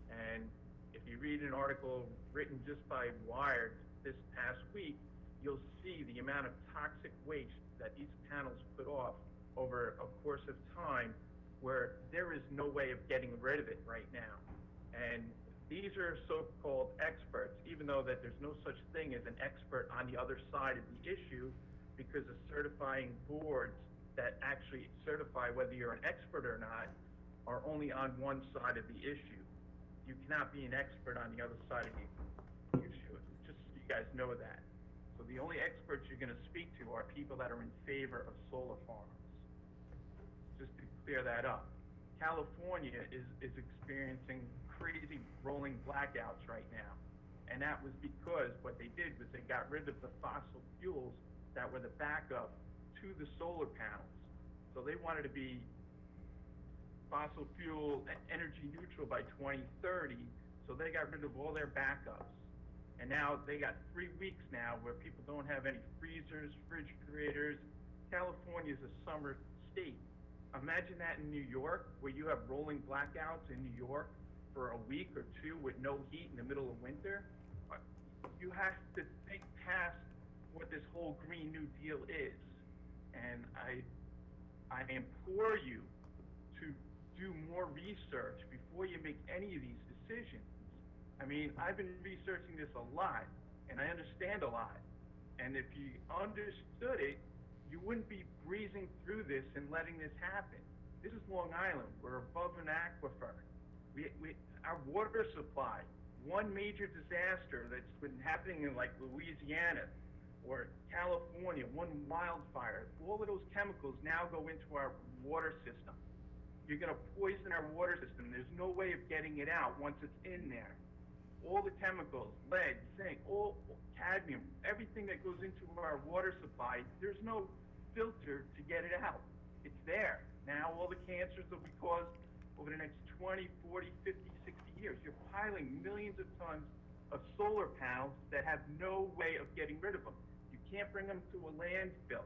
And if you read an article written just by Wired this past week, you'll see the amount of toxic waste that these panels put off over a course of time, where there is no way of getting rid of it right now. And these are so-called experts, even though that there's no such thing as an expert on the other side of the issue, because the certifying boards that actually certify whether you're an expert or not are only on one side of the issue. You cannot be an expert on the other side of the issue. Just so you guys know that. So the only experts you're going to speak to are people that are in favor of solar farms. Just to clear that up. California is experiencing crazy rolling blackouts right now. And that was because what they did was they got rid of the fossil fuels that were the backup to the solar panels. So they wanted to be fossil fuel energy neutral by 2030, so they got rid of all their backups. And now they got 3 weeks now where people don't have any freezers, refrigerators. California's a summer state. Imagine that in New York, where you have rolling blackouts in New York for a week or two with no heat in the middle of winter. You have to think past what this whole Green New Deal is. And I implore you to do more research before you make any of these decisions. I mean, I've been researching this a lot, and I understand a lot. And if you understood it, you wouldn't be breezing through this and letting this happen. This is Long Island. We're above an aquifer. Our water supply, one major disaster that's been happening in like Louisiana or California, one wildfire, all of those chemicals now go into our water system. You're going to poison our water system. There's no way of getting it out once it's in there. All the chemicals, lead, zinc, all cadmium, everything that goes into our water supply, there's no filter to get it out. It's there. Now all the cancers will be caused over the next 20, 40, 50, 60 years. You're piling millions of tons of solar panels that have no way of getting rid of them. You can't bring them to a landfill.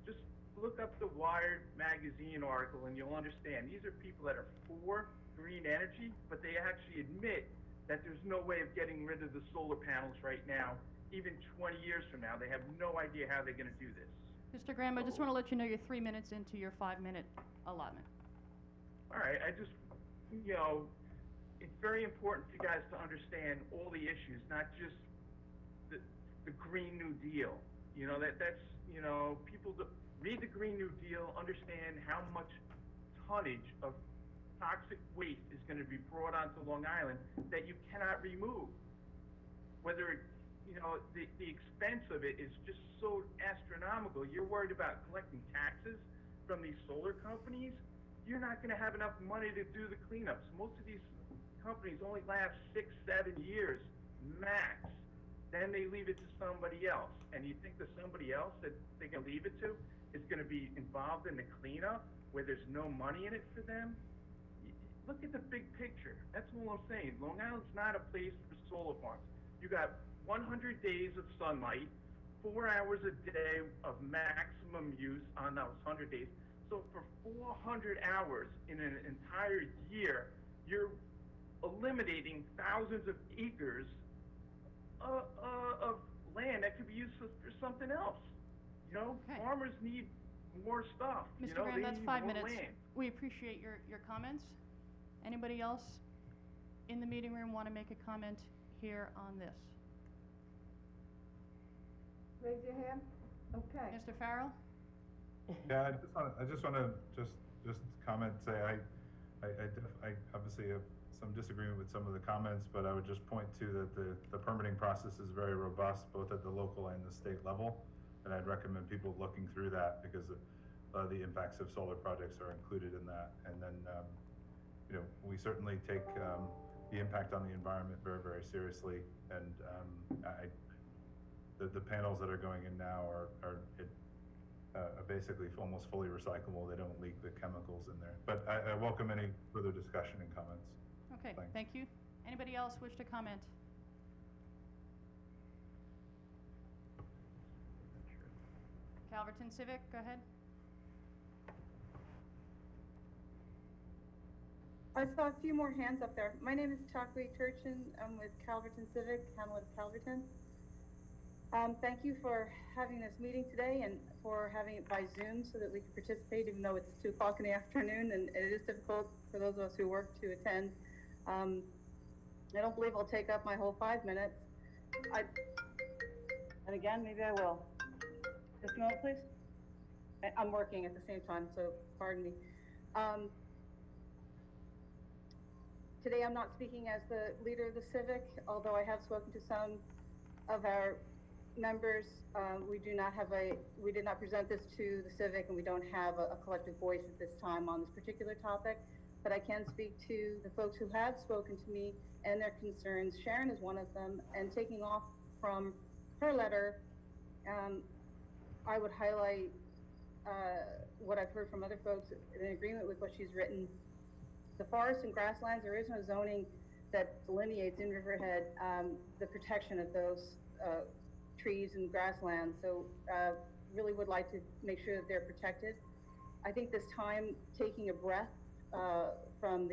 Just look up the Wired magazine article and you'll understand. These are people that are for green energy, but they actually admit that there's no way of getting rid of the solar panels right now. Even 20 years from now, they have no idea how they're going to do this. Mr. Graham, I just want to let you know you're 3 minutes into your 5-minute allotment. All right, I just, you know, it's very important for you guys to understand all the issues, not just the Green New Deal. You know, that's, you know, people read the Green New Deal, understand how much tonnage of toxic waste is going to be brought onto Long Island that you cannot remove. Whether, you know, the expense of it is just so astronomical. You're worried about collecting taxes from these solar companies. You're not going to have enough money to do the cleanups. Most of these companies only last 6, 7 years max. Then they leave it to somebody else. And you think the somebody else that they can leave it to is gonna be involved in the cleanup where there's no money in it for them? Look at the big picture. That's all I'm saying. Long Island's not a place for solar farms. You got 100 days of sunlight, 4 hours a day of maximum use on those 100 days. So for 400 hours in an entire year, you're eliminating thousands of acres of land that could be used for something else. You know, Okay. farmers need more stuff. You Mr. know, Graham, they that's need 5 more minutes. land. We appreciate your comments. Anybody else in the meeting room want to make a comment here on this? Raise your hand. Okay. Mr. Farrell? Yeah, I just wanna just comment, say, I obviously have some disagreement with some of the comments, but I would just point to that the permitting process is very robust, both at the local and the state level. And I'd recommend people looking through that because the impacts of solar projects are included in that. And then, you know, we certainly take, the impact on the environment very, very seriously. And, the panels that are going in now are basically almost fully recyclable. They don't leak the chemicals in there. But I welcome any further discussion and comments. Okay, Thanks. thank you. Anybody else wish to comment? Calverton Civic, go ahead. I saw a few more hands up there. My name is Takwe Turchin. I'm with Calverton Civic, Hamlet of Calverton. Thank you for having this meeting today and for having it by Zoom so that we can participate, even though it's 2 o'clock in the afternoon and it is difficult for those of us who work to attend. I don't believe I'll take up my whole 5 minutes. And again, maybe I will. Just a moment, please. I'm working at the same time, so pardon me. Today I'm not speaking as the leader of the Civic, although I have spoken to some of our members. We did not present this to the Civic, and we don't have a collective voice at this time on this particular topic, but I can speak to the folks who have spoken to me and their concerns. Sharon is one of them, and taking off from her letter, I would highlight what I've heard from other folks in agreement with what she's written. The forests and grasslands, there is no zoning that delineates in Riverhead the protection of those trees and grasslands. So really would like to make sure that they're protected. I think this time taking a breath from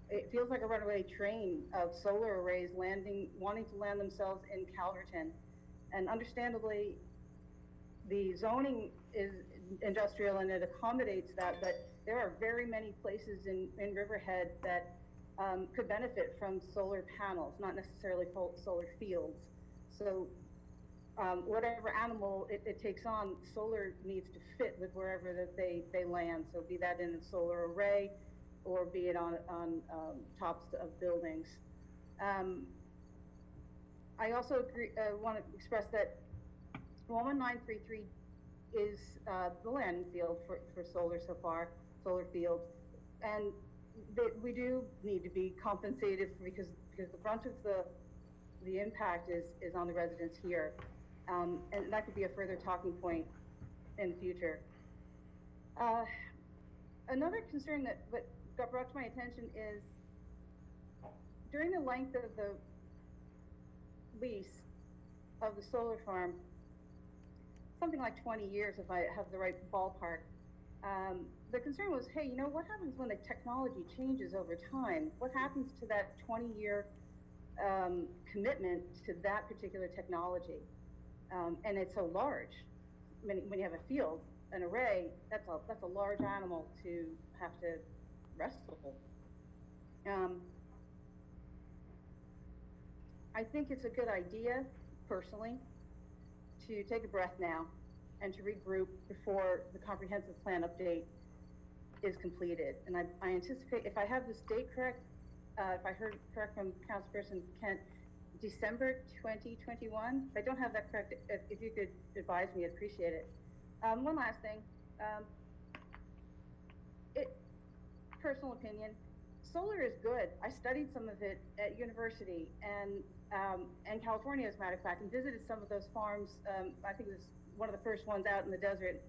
it feels like a runaway train of solar arrays wanting to land themselves in Calverton. And understandably, the zoning is industrial and it accommodates that, but there are very many places in Riverhead that could benefit from solar panels, not necessarily solar fields. So whatever animal it takes on, solar needs to fit with wherever that they land. So be that in a solar array or be it on tops of buildings. I also want to express that 11933 is the landing field for solar so far, solar fields, and we do need to be compensated because the brunt of the impact is on the residents here, and that could be a further talking point in the future. Another concern that got brought to my attention is during the length of the lease of the solar farm, something like 20 years if I have the right ballpark, the concern was, hey, you know, what happens when the technology changes over time? What happens to that 20-year commitment to that particular technology? And it's so large. When you have a field, an array, that's a large animal to have to wrestle. I think it's a good idea, personally, to take a breath now and to regroup before the comprehensive plan update is completed. And I anticipate, if I have this date correct, if I heard correct from Councilperson Kent, December 2021. If I don't have that correct, if you could advise me, I'd appreciate it. One last thing, personal opinion, solar is good. I studied some of it at university, and and California, as a matter of fact, and visited some of those farms. I think it was one of the first ones out in the desert,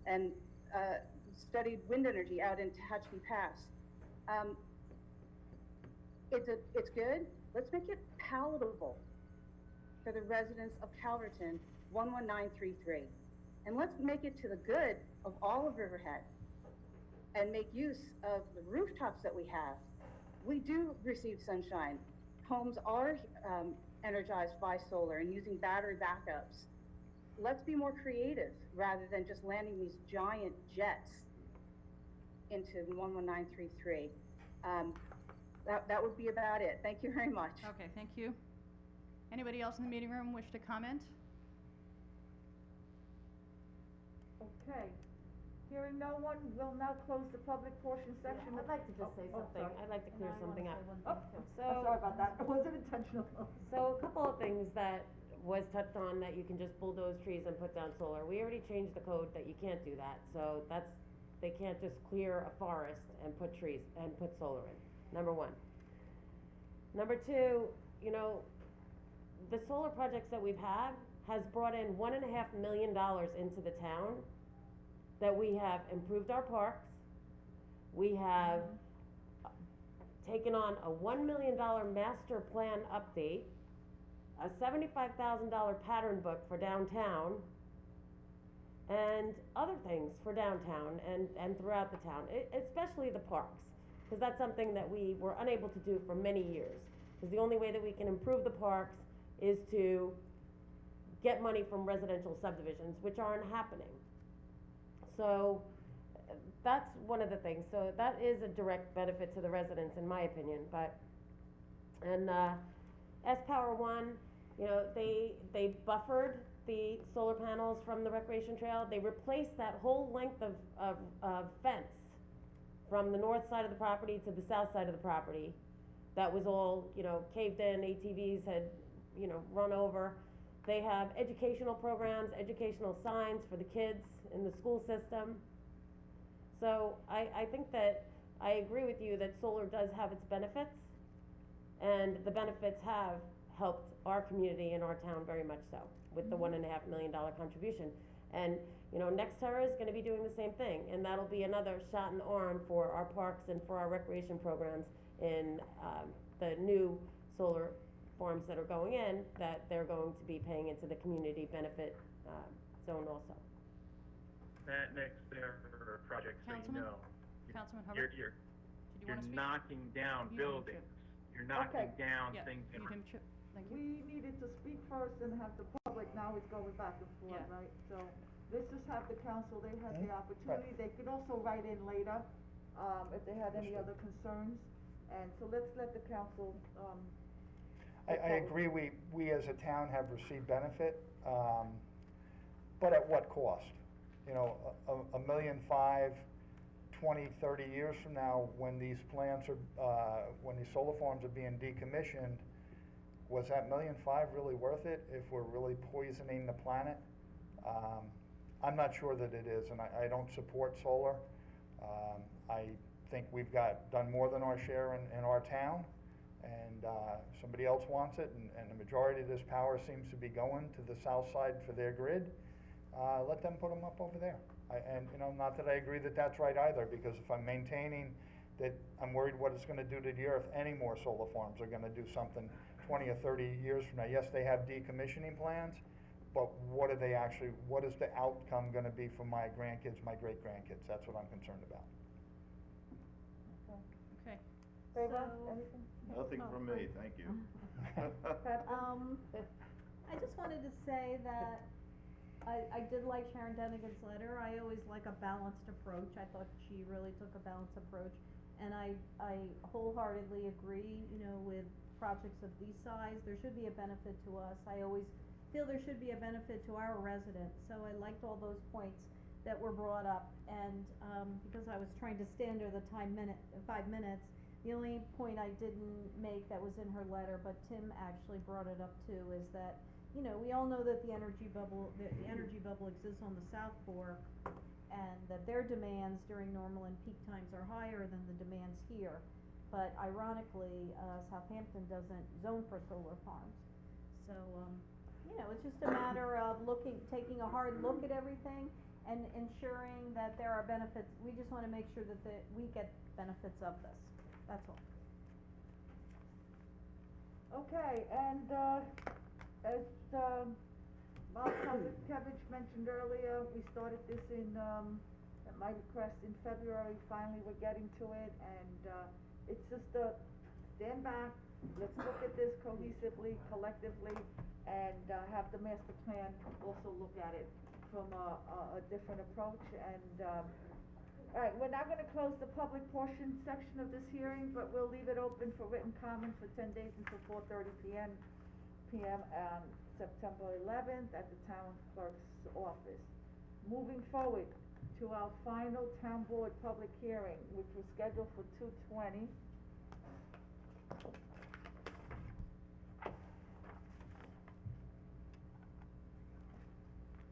and studied wind energy out in Tehachapi Pass. It's good. Let's make it palatable for the residents of Calverton, 11933. And let's make it to the good of all of Riverhead and make use of the rooftops that we have. We do receive sunshine. Homes are energized by solar and using battery backups. Let's be more creative rather than just landing these giant jets into 11933. That would be about it. Thank you very much. Okay, thank you. Anybody else in the meeting room wish to comment? Okay. Hearing no one, we'll now close the public portion section. I'd like to just say something. sorry. I'd like to clear something up. I'm So, sorry about that. It wasn't intentional. so a couple of things that was touched on, that you can just bulldoze trees and put down solar. We already changed the code that you can't do that, so they can't just clear a forest and put trees, and put solar in, number one. Number two, you know, the solar projects that we've had has brought in $1.5 million into the town, that we have improved our parks, we have taken on a $1 million master plan update, a $75,000 pattern book for downtown, and other things for downtown and throughout the town, especially the parks, because that's something that we were unable to do for many years. Because the only way that we can improve the parks is to get money from residential subdivisions, which aren't happening. So that's one of the things. So that is a direct benefit to the residents, in my opinion. And S-Power One, you know, they buffered the solar panels from the recreation trail. They replaced that whole length of fence from the north side of the property to the south side of the property. That was all, you know, caved in, ATVs had, you know, run over. They have educational programs, educational signs for the kids in the school system. So I think that I agree with you that solar does have its benefits, and the benefits have helped our community and our town very much so, with the $1.5 million contribution. And, you know, NextEra is gonna be doing the same thing, and that'll be another shot in the arm for our parks and for our recreation programs in the new solar farms that are going in, that they're going to be paying into the community benefit zone also. That NextEra project, so you Councilman? know. Councilman Hubbard? You're Did you wanna speak? knocking down You need him buildings. You're knocking Okay. down Yeah, things. you need him to, thank you. We needed to speak first and have the public, now it's going back and forth, Yeah. right? So, let's just have the council, they had the opportunity, they could also write in later, if they had any other concerns. And so let's let the council, I agree, we as a town have received benefit, but at what cost? You know, $1.5 million, 20, 30 years from now, when these plants are, when these solar farms are being decommissioned, was that $1.5 million really worth it if we're really poisoning the planet? I'm not sure that it is, and I don't support solar. I think we've done more than our share in our town, and somebody else wants it, and the majority of this power seems to be going to the south side for their grid. Let them put them up over there. And, you know, not that I agree that that's right either, because if I'm maintaining that, I'm worried what it's gonna do to the earth. Any more solar farms are gonna do something 20 or 30 years from now. Yes, they have decommissioning plans, but what is the outcome gonna be for my grandkids, my great-grandkids? That's what I'm concerned about. Okay. Eva, anything? Nothing from me, thank you. I just wanted to say that I did like Sharon Denigan's letter. I always like a balanced approach. I thought she really took a balanced approach. And I wholeheartedly agree, you know, with projects of these size, there should be a benefit to us. I always feel there should be a benefit to our residents. So I liked all those points that were brought up. And, because I was trying to stay under the 5 minutes, the only point I didn't make that was in her letter, but Tim actually brought it up too, is that, you know, we all know that the energy bubble exists on the South Fork, and that their demands during normal and peak times are higher than the demands here. but ironically, Southampton doesn't zone for solar farms. So, you know, it's just a matter of taking a hard look at everything and ensuring that there are benefits. We just wanna make sure that we get benefits of this, that's all. Okay, and, as, Bob Kazakevich mentioned earlier, we started this at my request in February. Finally, we're getting to it, and, it's just stand back, let's look at this cohesively, collectively, and, have the master plan also look at it from a different approach, and, all right, we're not gonna close the public portion section of this hearing, but we'll leave it open for written comment for 10 days until 4:30 p.m. on September 11th at the town clerk's office. Moving forward to our final town board public hearing, which was scheduled for 2:20.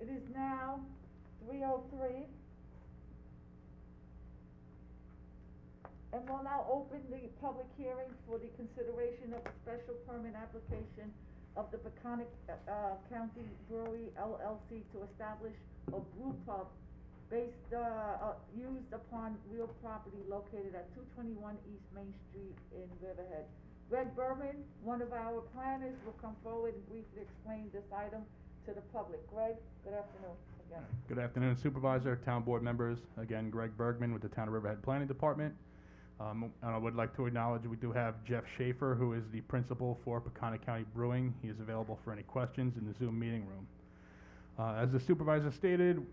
It is now 3:03. And we'll now open the public hearing for the consideration of a special permit application of the Peconic County Brewery LLC to establish a brew pub based, used upon real property located at 221 East Main Street in Riverhead. Greg Berman, one of our planners, will come forward and briefly explain this item to the public. Greg, good afternoon again. Good afternoon, Supervisor, Town Board members. Again, Greg Bergman with the Town of Riverhead Planning Department. And I would like to acknowledge we do have Jeff Schaefer, who is the principal for Peconic County Brewing. He is available for any questions in the Zoom meeting room. As the supervisor stated,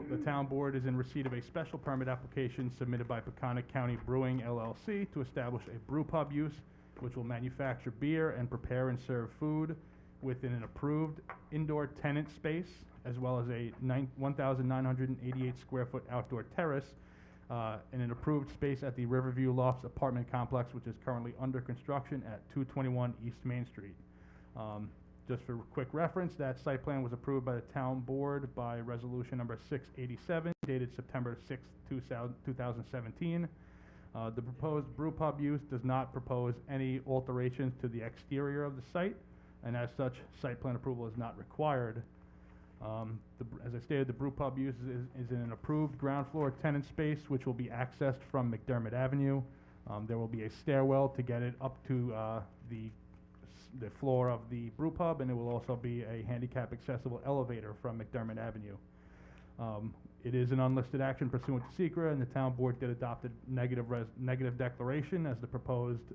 the town board is in receipt of a special permit application submitted by Peconic County Brewing LLC to establish a brew pub use, which will manufacture beer and prepare and serve food within an approved indoor tenant space, as well as a 1,988 square foot outdoor terrace in an approved space at the Riverview Lofts apartment complex, which is currently under construction at 221 East Main Street. Just for quick reference, that site plan was approved by the town board by resolution number 687, dated September 6, 2017. The proposed brew pub use does not propose any alterations to the exterior of the site, and as such, site plan approval is not required. As I stated, the brew pub use is in an approved ground floor tenant space, which will be accessed from McDermott Avenue. There will be a stairwell to get it up to the floor of the brew pub, and it will also be a handicap accessible elevator from McDermott Avenue. It is an unlisted action pursuant to SECRA, and the town board did adopt a negative declaration, as the proposed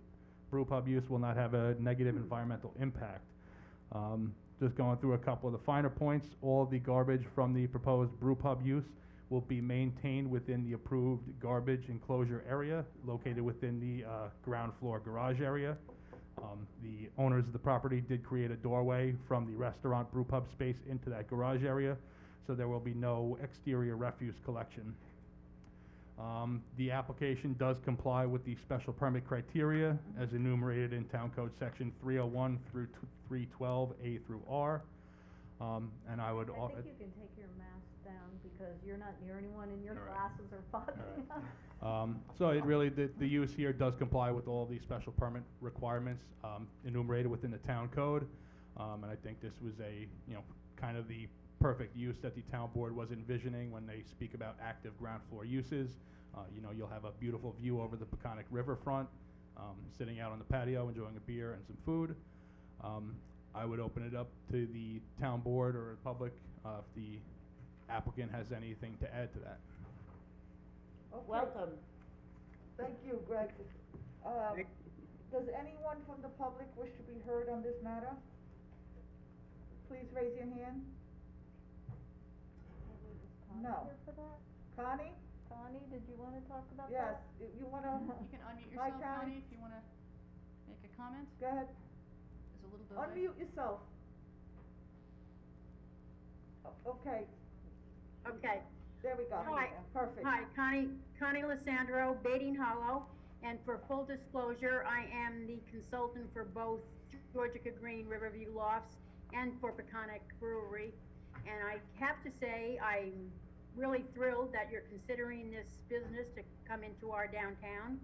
brew pub use will not have a negative environmental impact. Just going through a couple of the finer points, all of the garbage from the proposed brew pub use will be maintained within the approved garbage enclosure area located within the ground floor garage area. The owners of the property did create a doorway from the restaurant brew pub space into that garage area, so there will be no exterior refuse collection. The application does comply with the special permit criteria as enumerated in Town Code Section 301 through 312A through R. And I would... I think you can take your mask down because you're not near anyone and your glasses are fogging up. So it really, the use here does comply with all the special permit requirements enumerated within the town code. And I think this was kind of the perfect use that the town board was envisioning when they speak about active ground floor uses. You'll have a beautiful view over the Peconic riverfront, sitting out on the patio, enjoying a beer and some food. I would open it up to the town board or the public if the applicant has anything to add to that. Okay. Welcome. Thank you, Greg. Does anyone from the public wish to be heard on this matter? Please raise your hand. No. Here for that? Connie? Connie, did you wanna talk about Yes, that? you wanna? You can unmute Hi, yourself, Connie. Connie, if you wanna make a comment. Go ahead. There's a little delay. Unmute yourself. Okay, Okay. there we go. Hi. Perfect. Hi, Connie Lissandro, Baiting Hollow, and for full disclosure, I am the consultant for both Georgia Green Riverview Lofts and for Peconic Brewery. And I have to say, I'm really thrilled that you're considering this business to come into our downtown.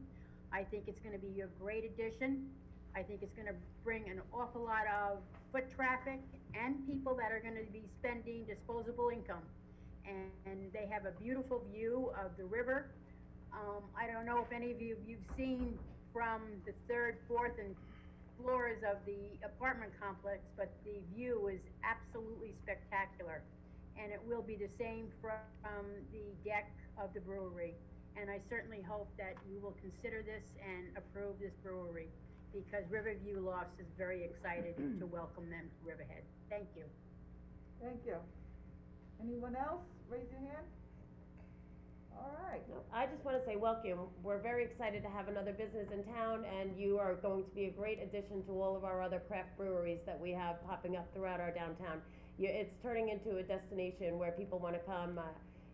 I think it's gonna be a great addition. I think it's gonna bring an awful lot of foot traffic and people that are gonna be spending disposable income. And they have a beautiful view of the river. I don't know if any of you've seen from the third, fourth, and floors of the apartment complex, but the view is absolutely spectacular. And it will be the same from the deck of the brewery. And I certainly hope that you will consider this and approve this brewery, because Riverview Lofts is very excited to welcome them to Riverhead. Thank you. Thank you. Anyone else? Raise your hand. All right. No, I just want to say welcome. We're very excited to have another business in town, and you are going to be a great addition to all of our other craft breweries that we have popping up throughout our downtown. It's turning into a destination where people want to come.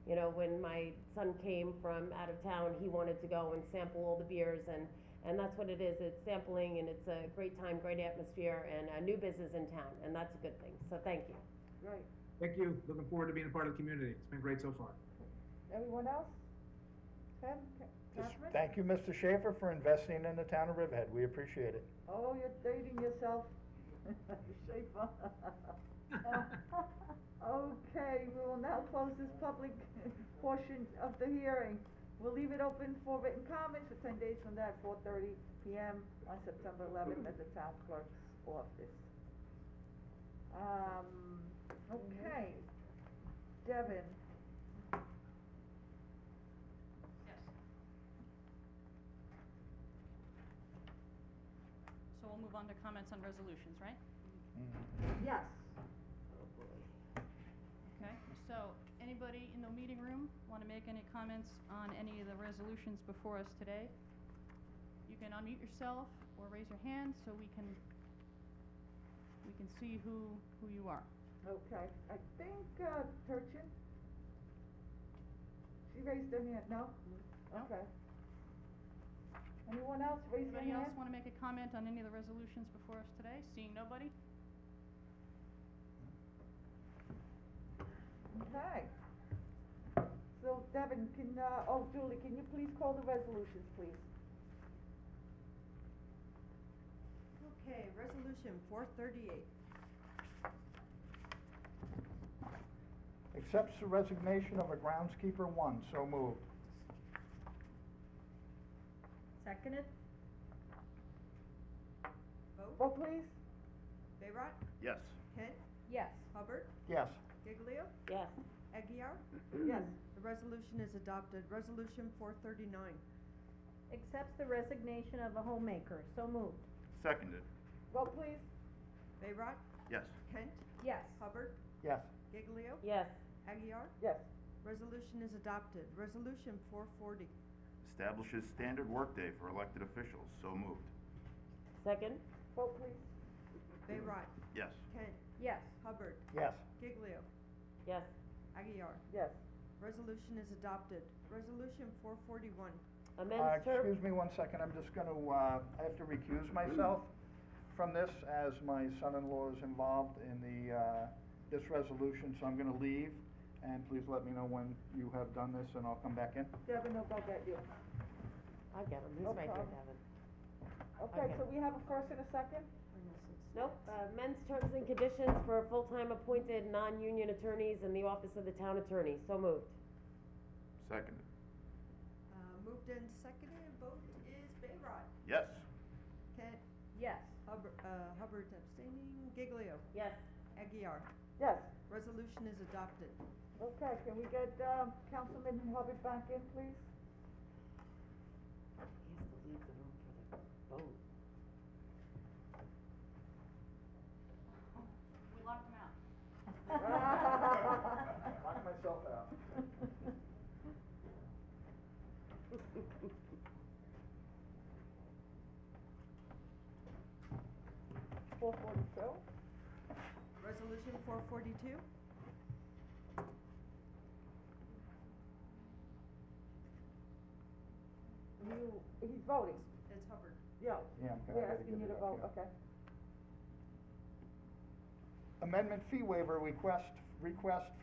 You know, when my son came from out of town, he wanted to go and sample all the beers, and that's what it is. It's sampling, and it's a great time, great atmosphere, and a new business in town, and that's a good thing. So thank you. Great. Thank you. Looking forward to being a part of the community. It's been great so far. Anyone else? Ken? Just Catherine? thank you, Mr. Schaefer, for investing in the town of Riverhead. We appreciate it. Oh, you're dating yourself. Schaefer. Okay, we will now close this public portion of the hearing. We'll leave it open for written comments for 10 days from that, 4:30 p.m. on September 11th at the town clerk's office. Okay, Devin. Yes. So we'll move on to comments on resolutions, right? Yes. Okay, so anybody in the meeting room want to make any comments on any of the resolutions before us today? You can unmute yourself or raise your hand so we can see who you are. Okay, I think, Turchin? She raised her hand, no? No. Okay. Anyone else raise their hand? Anybody else want to make a comment on any of the resolutions before us today? Seeing nobody? Okay. So Devin, Julie, can you please call the resolutions, please? Okay, resolution 438. Accepts the resignation of a groundskeeper 1, so moved. Seconded. Vote please. Bayrock? Yes. Kent? Yes. Hubbard? Yes. Giglio? Yes. Aguirre? Yes. The resolution is adopted. Resolution 439. Accepts the resignation of a homemaker, so moved. Seconded. Vote please. Bayrock? Yes. Kent? Yes. Hubbard? Yes. Giglio? Yes. Aguirre? Yes. Resolution is adopted. Resolution 440. Establishes standard workday for elected officials, so moved. Second? Vote please. Bayrock? Yes. Kent? Yes. Hubbard? Yes. Giglio? Yes. Aguirre? Yes. Resolution is adopted. Resolution 441. Amends term. Excuse me 1 second, I'm just gonna, I have to recuse myself from this as my son-in-law is involved in this resolution, so I'm gonna leave, and please let me know when you have done this, and I'll come back in. Devin will go get you. I get him. He's No right here, problem. Devin. Okay, Okay. so we have a first and a second? Nope, amends terms and conditions for full-time appointed non-union attorneys in the office of the town attorney. So moved. Seconded. Moved and seconded. Vote is Bayrock. Yes. Kent? Yes. Hubbard's abstaining. Giglio? Yes. Aguirre? Yes. Resolution is adopted. Okay, can we get, Councilman Hubbard back in, please? He has to leave the room for the vote. We locked him out. Lock myself out. 442? Resolution 442. He's voting. It's Hubbard. Yeah. Yeah, I'm We're gotta asking give you it to up, vote, yeah. okay. Amendment fee waiver request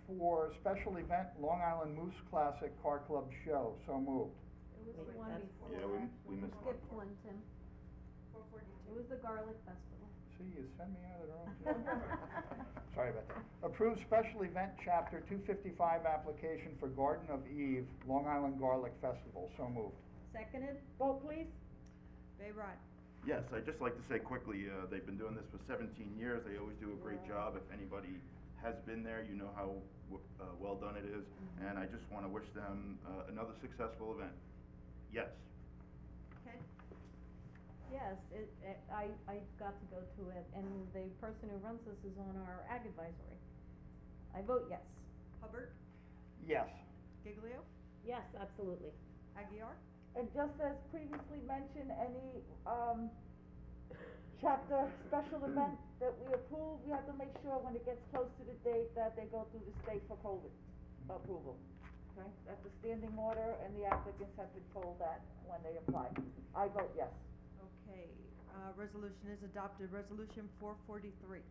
for special event Long Island Moose Classic Car Club Show, so moved. was Wait, the one that's- before. Yeah, we missed one. Skipped one, Tim. 442. It was the garlic festival. See, you send me out of the wrong. Sorry about that. Approve special event chapter 255 application for Garden of Eve, Long Island Garlic Festival. So moved. Seconded? Vote please. Bayrott. Yes, I'd just like to say quickly, they've been doing this for 17 years. They always do a great job. If anybody has been there, you know how well done it is. And I just want to wish them another successful event. Yes. Ken? Yes, I got to go to it, and the person who runs this is on our ag advisory. I vote yes. Hubbard? Yes. Giglio? Yes, absolutely. Aguirre? And just as previously mentioned, any, chapter special event that we approve, we have to make sure when it gets close to the date that they go through the state for COVID approval. Okay, that's a standing order, and the applicants have been told that when they apply. I vote yes. Okay, resolution is adopted. Resolution 443.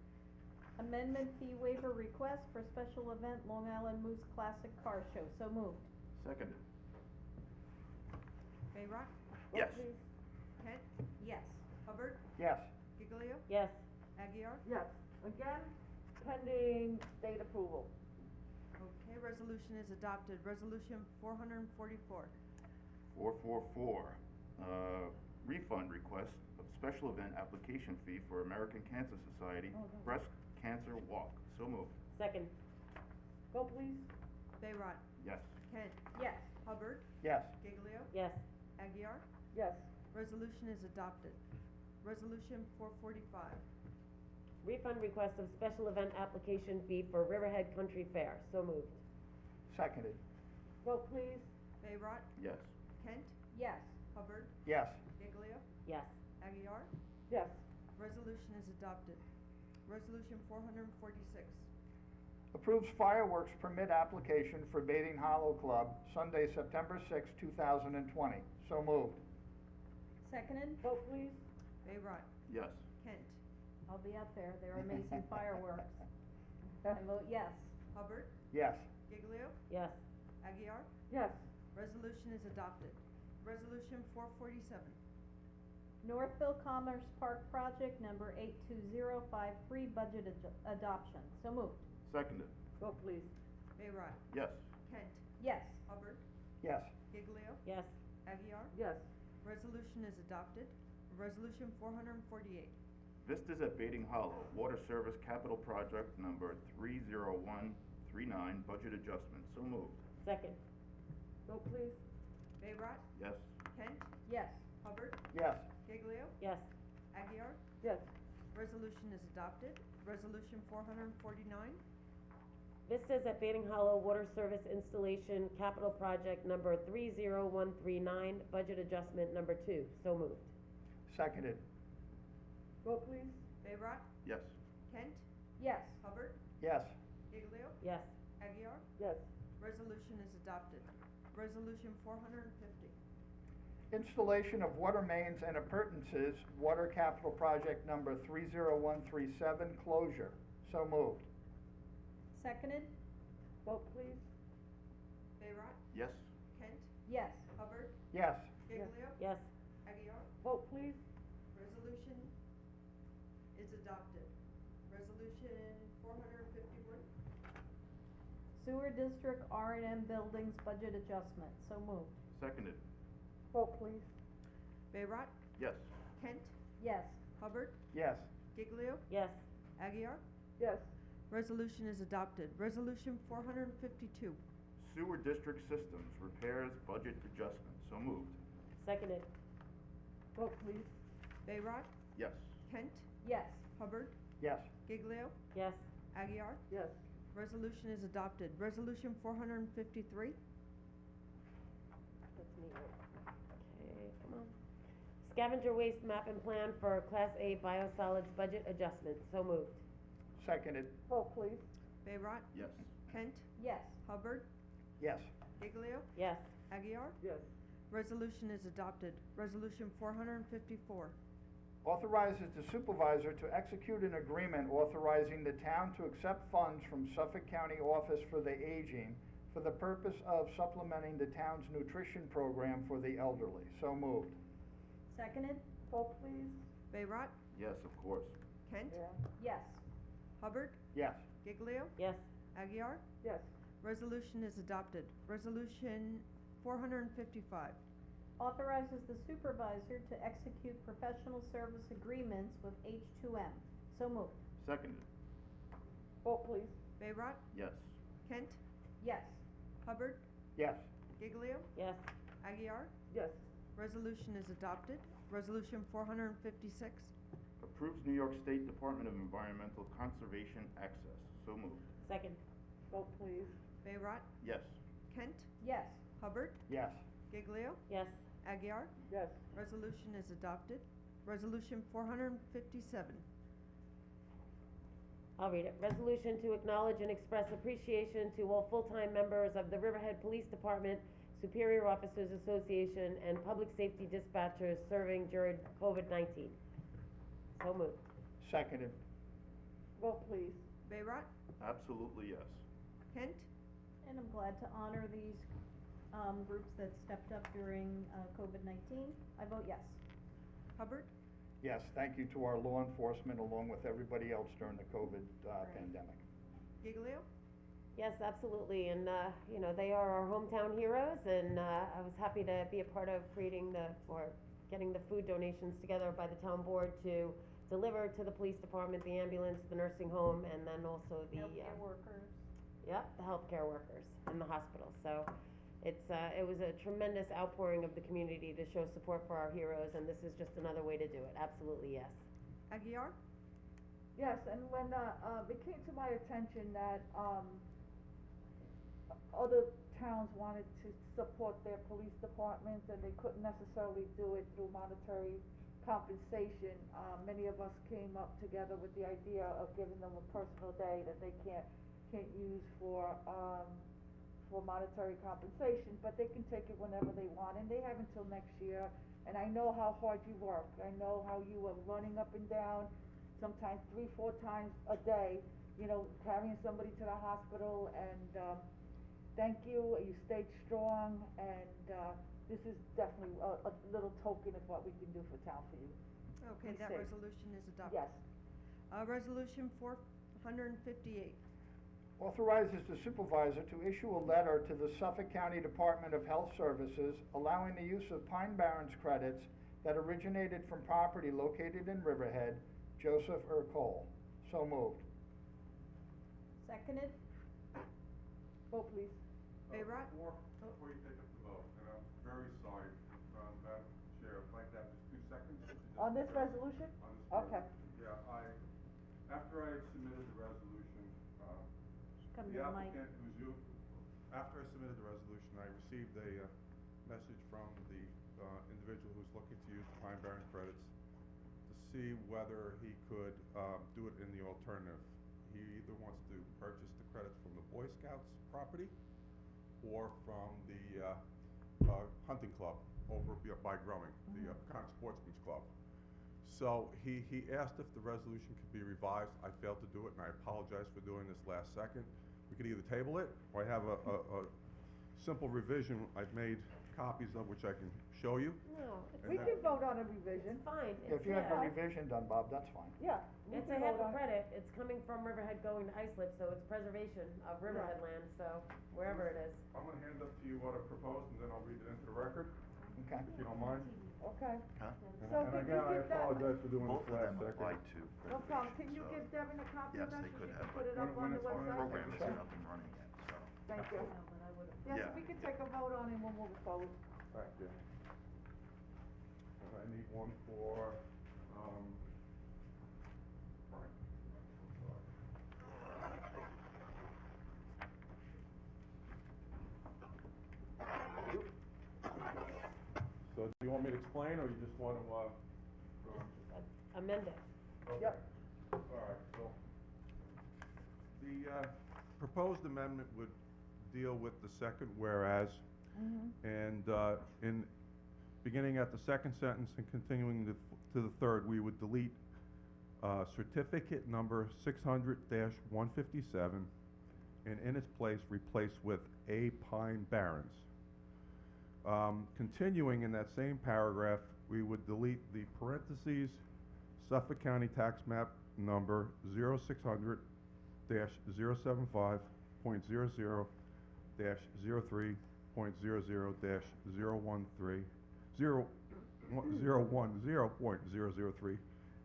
Amendment fee waiver request for special event Long Island Moose Classic Car Show. So moved. Seconded. Bayrott? Yes. Please. Kent? Yes. Hubbard? Yes. Giglio? Yes. Aguirre? Yes, again, pending state approval. Okay, resolution is adopted. Resolution 444. 444, refund request of special event application fee for American Cancer Society Breast Cancer Walk. So moved. Second. Vote please. Bayrott? Yes. Kent? Yes. Hubbard? Yes. Giglio? Yes. Aguirre? Yes. Resolution is adopted. Resolution 445. Refund request of special event application fee for Riverhead Country Fair. So moved. Seconded. Vote please. Bayrott? Yes. Kent? Yes. Hubbard? Yes. Giglio? Yes. Aguirre? Yes. Resolution is adopted. Resolution 446. Approves fireworks permit application for Bating Hollow Club, Sunday, September 6, 2020. So moved. Seconded? Vote please. Bayrott? Yes. Kent? I'll be up there. They're amazing fireworks. I vote yes. Hubbard? Yes. Giglio? Yes. Aguirre? Yes. Resolution is adopted. Resolution 447. Northville Commerce Park Project number 82053, budget adoption. So moved. Seconded. Vote please. Bayrott? Yes. Kent? Yes. Hubbard? Yes. Giglio? Yes. Aguirre? Yes. Resolution is adopted. Resolution 448. Vistas at Bating Hollow, Water Service Capital Project number 30139, budget adjustment. So moved. Second. Vote please. Bayrott? Yes. Kent? Yes. Hubbard? Yes. Giglio? Yes. Aguirre? Yes. Resolution is adopted. Resolution 449. Vistas at Bating Hollow Water Service Installation Capital Project number 30139, budget adjustment number 2. So moved. Seconded. Vote please. Bayrott? Yes. Kent? Yes. Hubbard? Yes. Giglio? Yes. Aguirre? Yes. Resolution is adopted. Resolution 450. Installation of water mains and appurtenances, Water Capital Project number 30137, closure. So moved. Seconded? Vote please. Bayrott? Yes. Kent? Yes. Hubbard? Yes. Giglio? Yes. Aguirre? Vote please. Resolution is adopted. Resolution 451. Sewer District R&M Buildings budget adjustment. So moved. Seconded. Vote please. Bayrott? Yes. Kent? Yes. Hubbard? Yes. Giglio? Yes. Aguirre? Yes. Resolution is adopted. Resolution 452. Sewer District Systems, repairs, budget adjustment. So moved. Seconded. Vote please. Bayrott? Yes. Kent? Yes. Hubbard? Yes. Giglio? Yes. Aguirre? Yes. Resolution is adopted. Resolution 453. That's me. Okay, come on. Scavenger waste map and plan for Class A biosolids budget adjustment. So moved. Seconded. Vote please. Bayrott? Yes. Kent? Yes. Hubbard? Yes. Giglio? Yes. Aguirre? Yes. Resolution is adopted. Resolution 454. Authorizes the supervisor to execute an agreement authorizing the town to accept funds from Suffolk County Office for the Aging for the purpose of supplementing the town's nutrition program for the elderly. So moved. Seconded? Vote please. Bayrock, Yes, of course. Kent, Yes. Hubbard, Yes. Giglio, Yes. Aguirre. Yes. Resolution is adopted. Resolution 455. Authorizes the supervisor to execute professional service agreements with H2M. So moved. Seconded. Vote please. Bayrock, Yes. Kent, Yes. Hubbard, Yes. Giglio, Yes. Aguirre. Yes. Resolution is adopted. Resolution 456. Approves New York State Department of Environmental Conservation access. So moved. Second. Vote please. Bayrock, Yes. Kent, Yes. Hubbard, Yes. Giglio, Yes. Aguirre. Yes. Resolution is adopted. Resolution 457. I'll read it. Resolution to acknowledge and express appreciation to all full-time members of the Riverhead Police Department, Superior Officers Association, and Public Safety Dispatchers serving during COVID-19. So moved. Seconded. Vote please. Bayrock, Absolutely yes. Kent, And I'm glad to honor these, groups that stepped up during, COVID-19. I vote yes. Hubbard, Yes, thank you to our law enforcement along with everybody else during the COVID pandemic. Giglio, Yes, absolutely, and, you know, they are our hometown heroes, and, I was happy to be a part of creating getting the food donations together by the town board to deliver to the police department, the ambulance, the nursing home, and then also the, Healthcare workers. Yep, the healthcare workers in the hospital, so it was a tremendous outpouring of the community to show support for our heroes, and this is just another way to do it, absolutely, yes. Aguirre, Yes, and when, it came to my attention that, other towns wanted to support their police departments and they couldn't necessarily do it through monetary compensation, many of us came up together with the idea of giving them a personal day that they can't use for monetary compensation, but they can take it whenever they want, and they have until next year. And I know how hard you work, I know how you are running up and down, sometimes 3-4 times a day, you know, carrying somebody to the hospital, and, thank you, you stayed strong, and, this is definitely a little token of what we can do for town for you. okay, Be that safe. resolution is adopted. Yes. Resolution 458. Authorizes the supervisor to issue a letter to the Suffolk County Department of Health Services allowing the use of Pine Barrens credits that originated from property located in Riverhead, Joseph Cole. So moved. Seconded? Vote please. Bayrock? Before you take up the vote, and I'm very sorry, Madam Chair, if I could have just 2 seconds. to just- On this resolution? On this Okay. resolution. Yeah, after I submitted the resolution, Come to the the mic. applicant who's you, after I submitted the resolution, I received a, message from the, individual who's looking to use the Pine Barren credits to see whether he could, do it in the alternative. He either wants to purchase the credits from the Boy Scouts property or from the, hunting club over by Growing, the, Con Sportsman's Club. So he asked if the resolution could be revised. I failed to do it, and I apologize for doing this last second. We could either table it, or I have a simple revision I've made copies of, which I can show you. No, We can vote on a revision. it's fine, If you have yeah. the revision done, Bob, that's fine. Yeah. we It's can a half vote a on it. credit, it's coming from Riverhead going to Islip, so it's preservation of Riverhead land, so wherever it is. I'm gonna hand up to you what I proposed, and then I'll read it into the record, Okay. if you don't mind. Okay. Huh? So And can again, you I give that? apologize for doing Both this of last them apply second. to No problem, can you so- give Devin a copy Yes, of that? they so could she have, can put it but up when on the it's on the website? Program is Sure. up and running yet, so. Thank you. Yeah, Yeah. so we can take a vote on it and we'll move it forward. Thank you. And I need one for, Frank. So do you want me to explain, or you just want to, Amend it. Yep. All right, so the proposed amendment would deal with the second whereas, and in, beginning at the second sentence and continuing to the third, we would delete certificate number 600-157 and in its place replace with A Pine Barrens. Continuing in that same paragraph, we would delete the parentheses, Suffolk County Tax Map number 0600-075.00-013,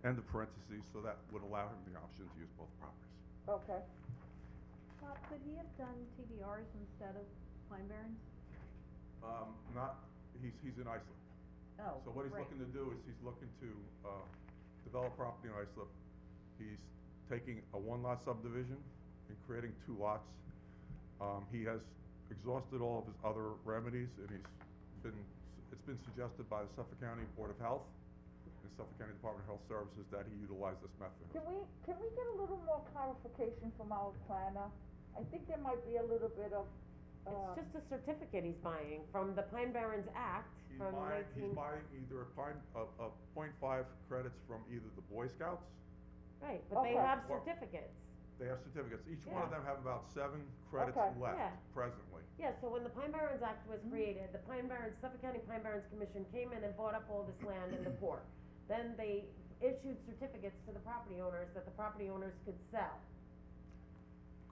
and the parentheses, so that would allow him the option to use both properties. Okay. Bob, could he have done TDRs instead of Pine Barrens? He's in Islip. Oh, So what he's right. looking to do is he's looking to, develop property in Islip. He's taking a one-lot subdivision and creating 2 lots. He has exhausted all of his other remedies, and it's been suggested by the Suffolk County Board of Health and Suffolk County Department of Health Services that he utilize this method. Can we get a little more clarification from our planner? I think there might be a little bit of, It's just a certificate he's buying from the Pine Barrens Act He's from buying either a .5 credits from either the Boy Scouts. Right, but they Okay. have Well- certificates. They have certificates. Each one of Yeah. them have about 7 credits Okay. left Yeah. presently. Yeah, so when the Pine Barrens Act was created, the Suffolk County Pine Barrens Commission came in and bought up all this land in the port. Then they issued certificates to the property owners that the property owners could sell.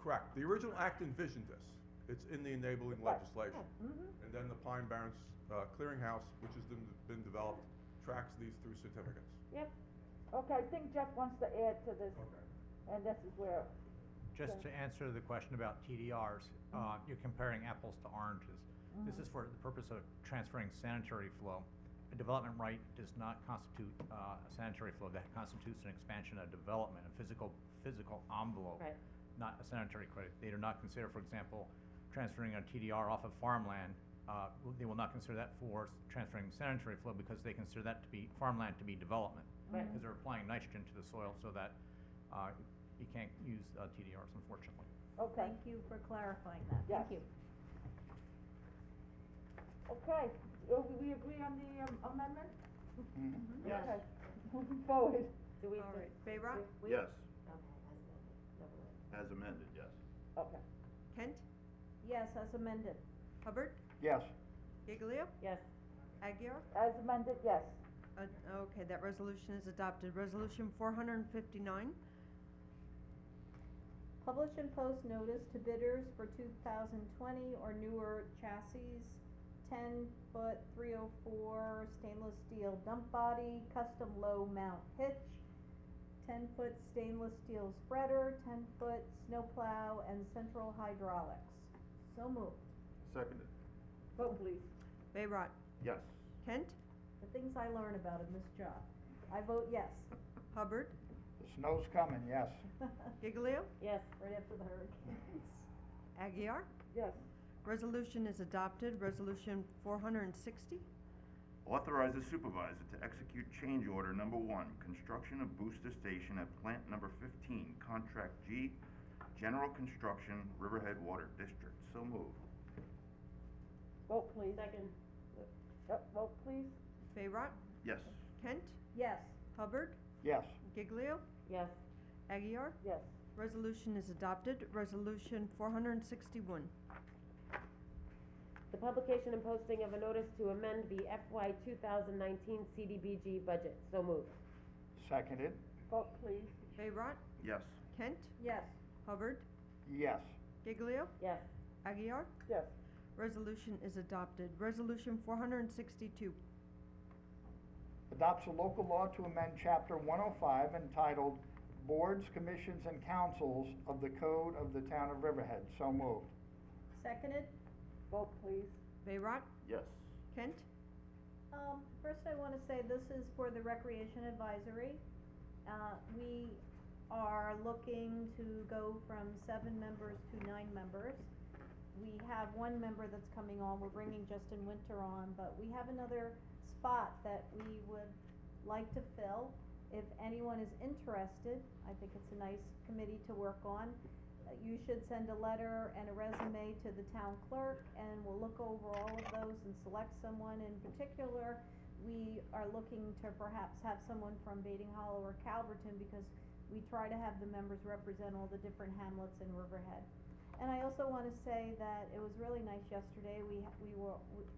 Correct. The original act envisioned this. It's in the enabling Right. legislation. And then the Pine Barrens Clearinghouse, which has been developed, tracks these through certificates. Yep. okay, I think Jeff wants to add to this, and this is where, Just Okay. to answer the question about TDRs, you're comparing apples to oranges. This is for the purpose of transferring sanitary flow. A development right does not constitute a sanitary flow. That constitutes an expansion of development, a physical envelope, Right. not a sanitary credit. They do not consider, for example, transferring a TDR off of farmland. They will not consider that for transferring sanitary flow because they consider that to be farmland to be development. Right. Because they're applying nitrogen to the soil so that you can't use TDRs, unfortunately. okay, Thank you for clarifying that. Yes. Thank you. okay. We agree on the amendment? Yes. Okay, moving forward. Do we? All right, Bayrock, Yes, Okay, as amended, yes. Okay. Kent, Yes, as amended. Hubbard, Yes. Giglio, yes. Aguirre. As amended, yes. Okay, that resolution is adopted. Resolution 459, Publish and post notice to bidders for 2020 or newer chassis, 10-foot 304 stainless steel dump body, custom low mount hitch, 10-foot stainless steel spreader, 10-foot snowplow, and central hydraulics. So moved. Seconded, Vote please. Bayrock, yes. Kent, The things I learn about in this job. I vote yes. Hubbard, The snow's coming, yes. Giglio, Yes. Right after the hurricanes. Aguirre. Yes. Resolution is adopted. Resolution 460, Authorize the supervisor to execute change order number 1, construction of booster station at plant number 15, contract G, general construction, Riverhead Water District. So moved. Vote please. Second. Yep, vote please. Bayrock, Yes. Kent, Yes. Hubbard, Yes. Giglio, Yes. Aguirre. Yes. Resolution is adopted. Resolution 461, The publication and posting of a notice to amend the FY 2019 CDBG budget. So moved. Seconded. Vote please. Bayrock, Yes. Kent, Yes. Hubbard, Yes. Giglio, Yes. Aguirre. Yes. Resolution is adopted. Resolution 462, Adopts a local law to amend chapter 105 entitled Boards, Commissions, and Councils of the Code of the Town of Riverhead. So moved. Seconded. Vote please. Bayrock, Yes. Kent, First I wanna say this is for the Recreation Advisory. We are looking to go from 7 members to 9 members. We have 1 member that's coming on, we're bringing Justin Winter on, but we have another spot that we would like to fill. If anyone is interested, I think it's a nice committee to work on. You should send a letter and a resume to the town clerk, and we'll look over all of those and select someone. In particular, we are looking to perhaps have someone from Bating Hollow or Calverton, because we try to have the members represent all the different hamlets in Riverhead. And I also wanna say that it was really nice yesterday,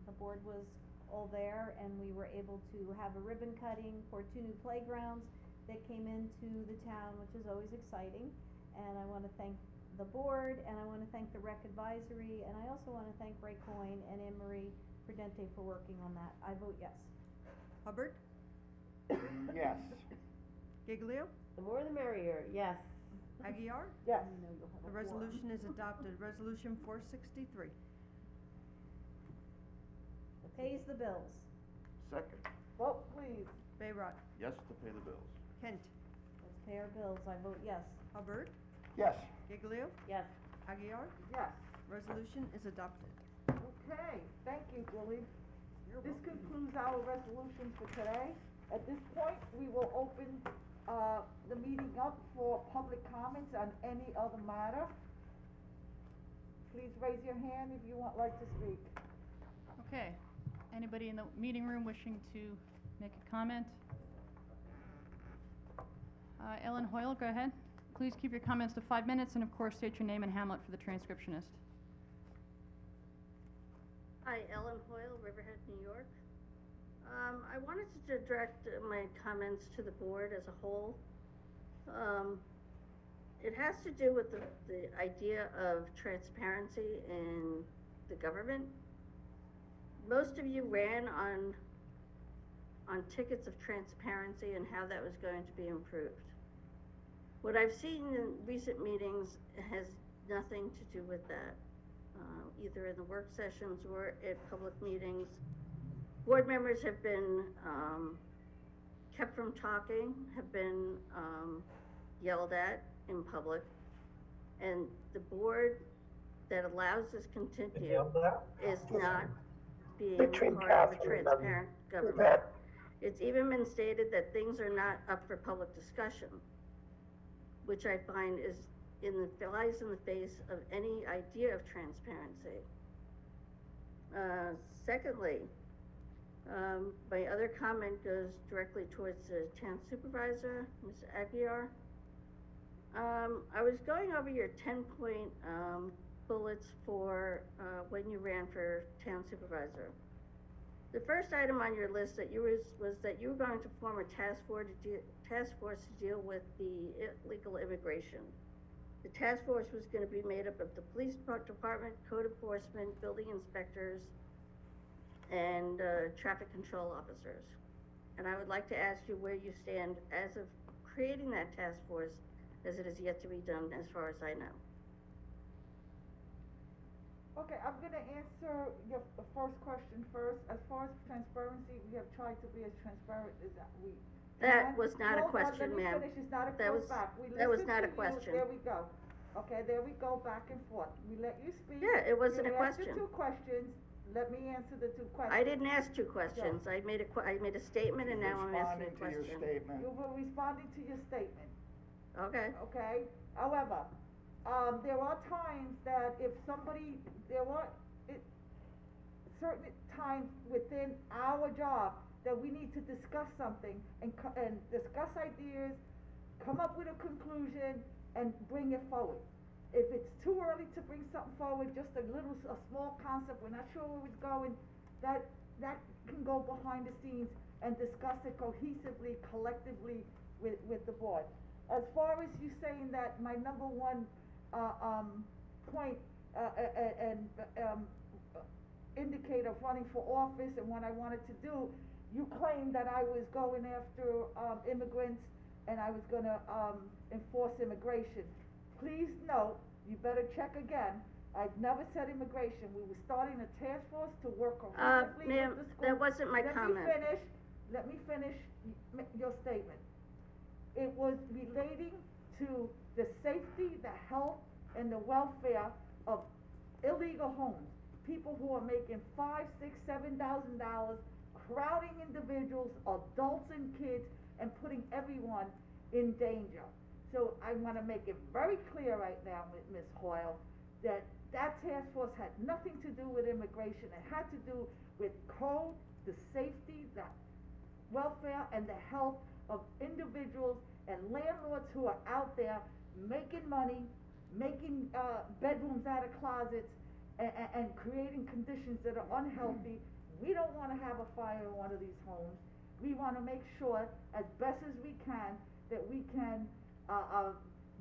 the board was all there, and we were able to have a ribbon cutting for 2 new playgrounds that came into the town, which is always exciting. And I wanna thank the board, and I wanna thank the rec advisory, and I also wanna thank Ray Coyne and Anne Marie Prudente for working on that. I vote yes. Hubbard? Yes. Giglio? The more the merrier, yes. Aguirre? Yes. The resolution is adopted. Resolution 463. Pays the bills. Second, Vote please. Bayrock? yes to pay the bills. Kent? Let's pay our bills. I vote yes. Hubbard? Yes. Giglio? Yes. Aguirre? Yes. Resolution is adopted. Okay, thank you, Julie. This concludes our resolutions for today. At this point, we will open, the meeting up for public comments on any other matter. Please raise your hand if you like to speak. Okay, anybody in the meeting room wishing to make a comment? Ellen Hoyle, go ahead. Please keep your comments to 5 minutes, and of course, state your name and hamlet for the transcriptionist. Hi, Ellen Hoyle, Riverhead, New York. I wanted to direct my comments to the board as a whole. It has to do with the idea of transparency in the government. Most of you ran on tickets of transparency and how that was going to be improved. What I've seen in recent meetings has nothing to do with that, either in the work sessions or at public meetings. Board members have been kept from talking, have been yelled at in public, and the board that allows this continue is not being part of a transparent government. It's even been stated that things are not up for public discussion, which I find flies in the face of any idea of transparency. Secondly, my other comment goes directly towards the town supervisor, Ms. Aguirre. I was going over your 10-point bullets for when you ran for town supervisor. The first item on your list that was that you were going to form a task force to deal with the illegal immigration. The task force was going to be made up of the police department, code enforcement, building inspectors, and traffic control officers. And I would like to ask you where you stand as of creating that task force, as it is yet to be done as far as I know. Okay, I'm gonna answer your first question first. As far as transparency, we have tried to be as transparent as we That can. was not a Hold on, question, ma'am. Let me finish, it's not a That was- back. We that was listened not a to you. question. There we go. Okay, there we go, back and forth. We let you speak. Yeah, it wasn't a You asked the question. 2 questions, let me answer the 2 questions. I didn't ask 2 questions. I made a statement, and now I'm asking a question. Responding to your statement. You were responding to your statement. Okay. Okay, however, there are times that if somebody, certain times within our job that we need to discuss something and discuss ideas, come up with a conclusion, and bring it forward. If it's too early to bring something forward, just a small concept, we're not sure where it's going, that can go behind the scenes and discuss it cohesively, collectively with the board. As far as you saying that my number one, point, indicator of running for office and what I wanted to do, you claimed that I was going after, immigrants and I was gonna, enforce immigration. Please note, you better check again, I've never said immigration, we were starting a task force to work cohesively Ma'am, with the school. that wasn't my comment. Let me finish your statement. It was relating to the safety, the health, and the welfare of illegal homes. People who are making $5,000, $6,000, $7,000, crowding individuals, adults and kids, and putting everyone in danger. So I wanna make it very clear right now, Ms. Hoyle, that task force had nothing to do with immigration. It had to do with code, the safety, the welfare, and the health of individuals and landlords who are out there making money making, bedrooms out of closets, and creating conditions that are unhealthy. We don't wanna have a fire in one of these homes. We wanna make sure, as best as we can, that we can,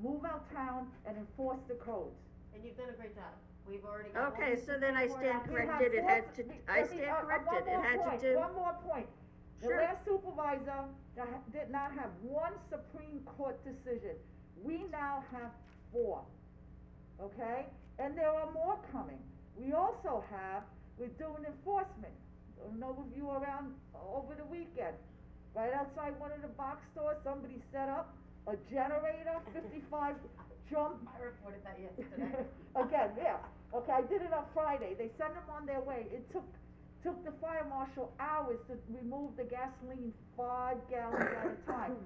move our town and enforce the codes. And you've done a great job. We've already got. Okay, so then I stand We have corrected, it had four- to, we- I let me- stand one corrected, it more had to point, do. One more point. The Sure. last supervisor did not have one Supreme Court decision. We now have 4, okay? And there are more coming. We also have, we're doing enforcement. I don't know if you were around over the weekend. Right outside one of the box stores, somebody set up a generator, 55 jump. I reported that yesterday. Again, yeah, okay, I did it on Friday, they sent them on their way, it took the fire marshal hours to remove the gasoline 5 gallons at a time.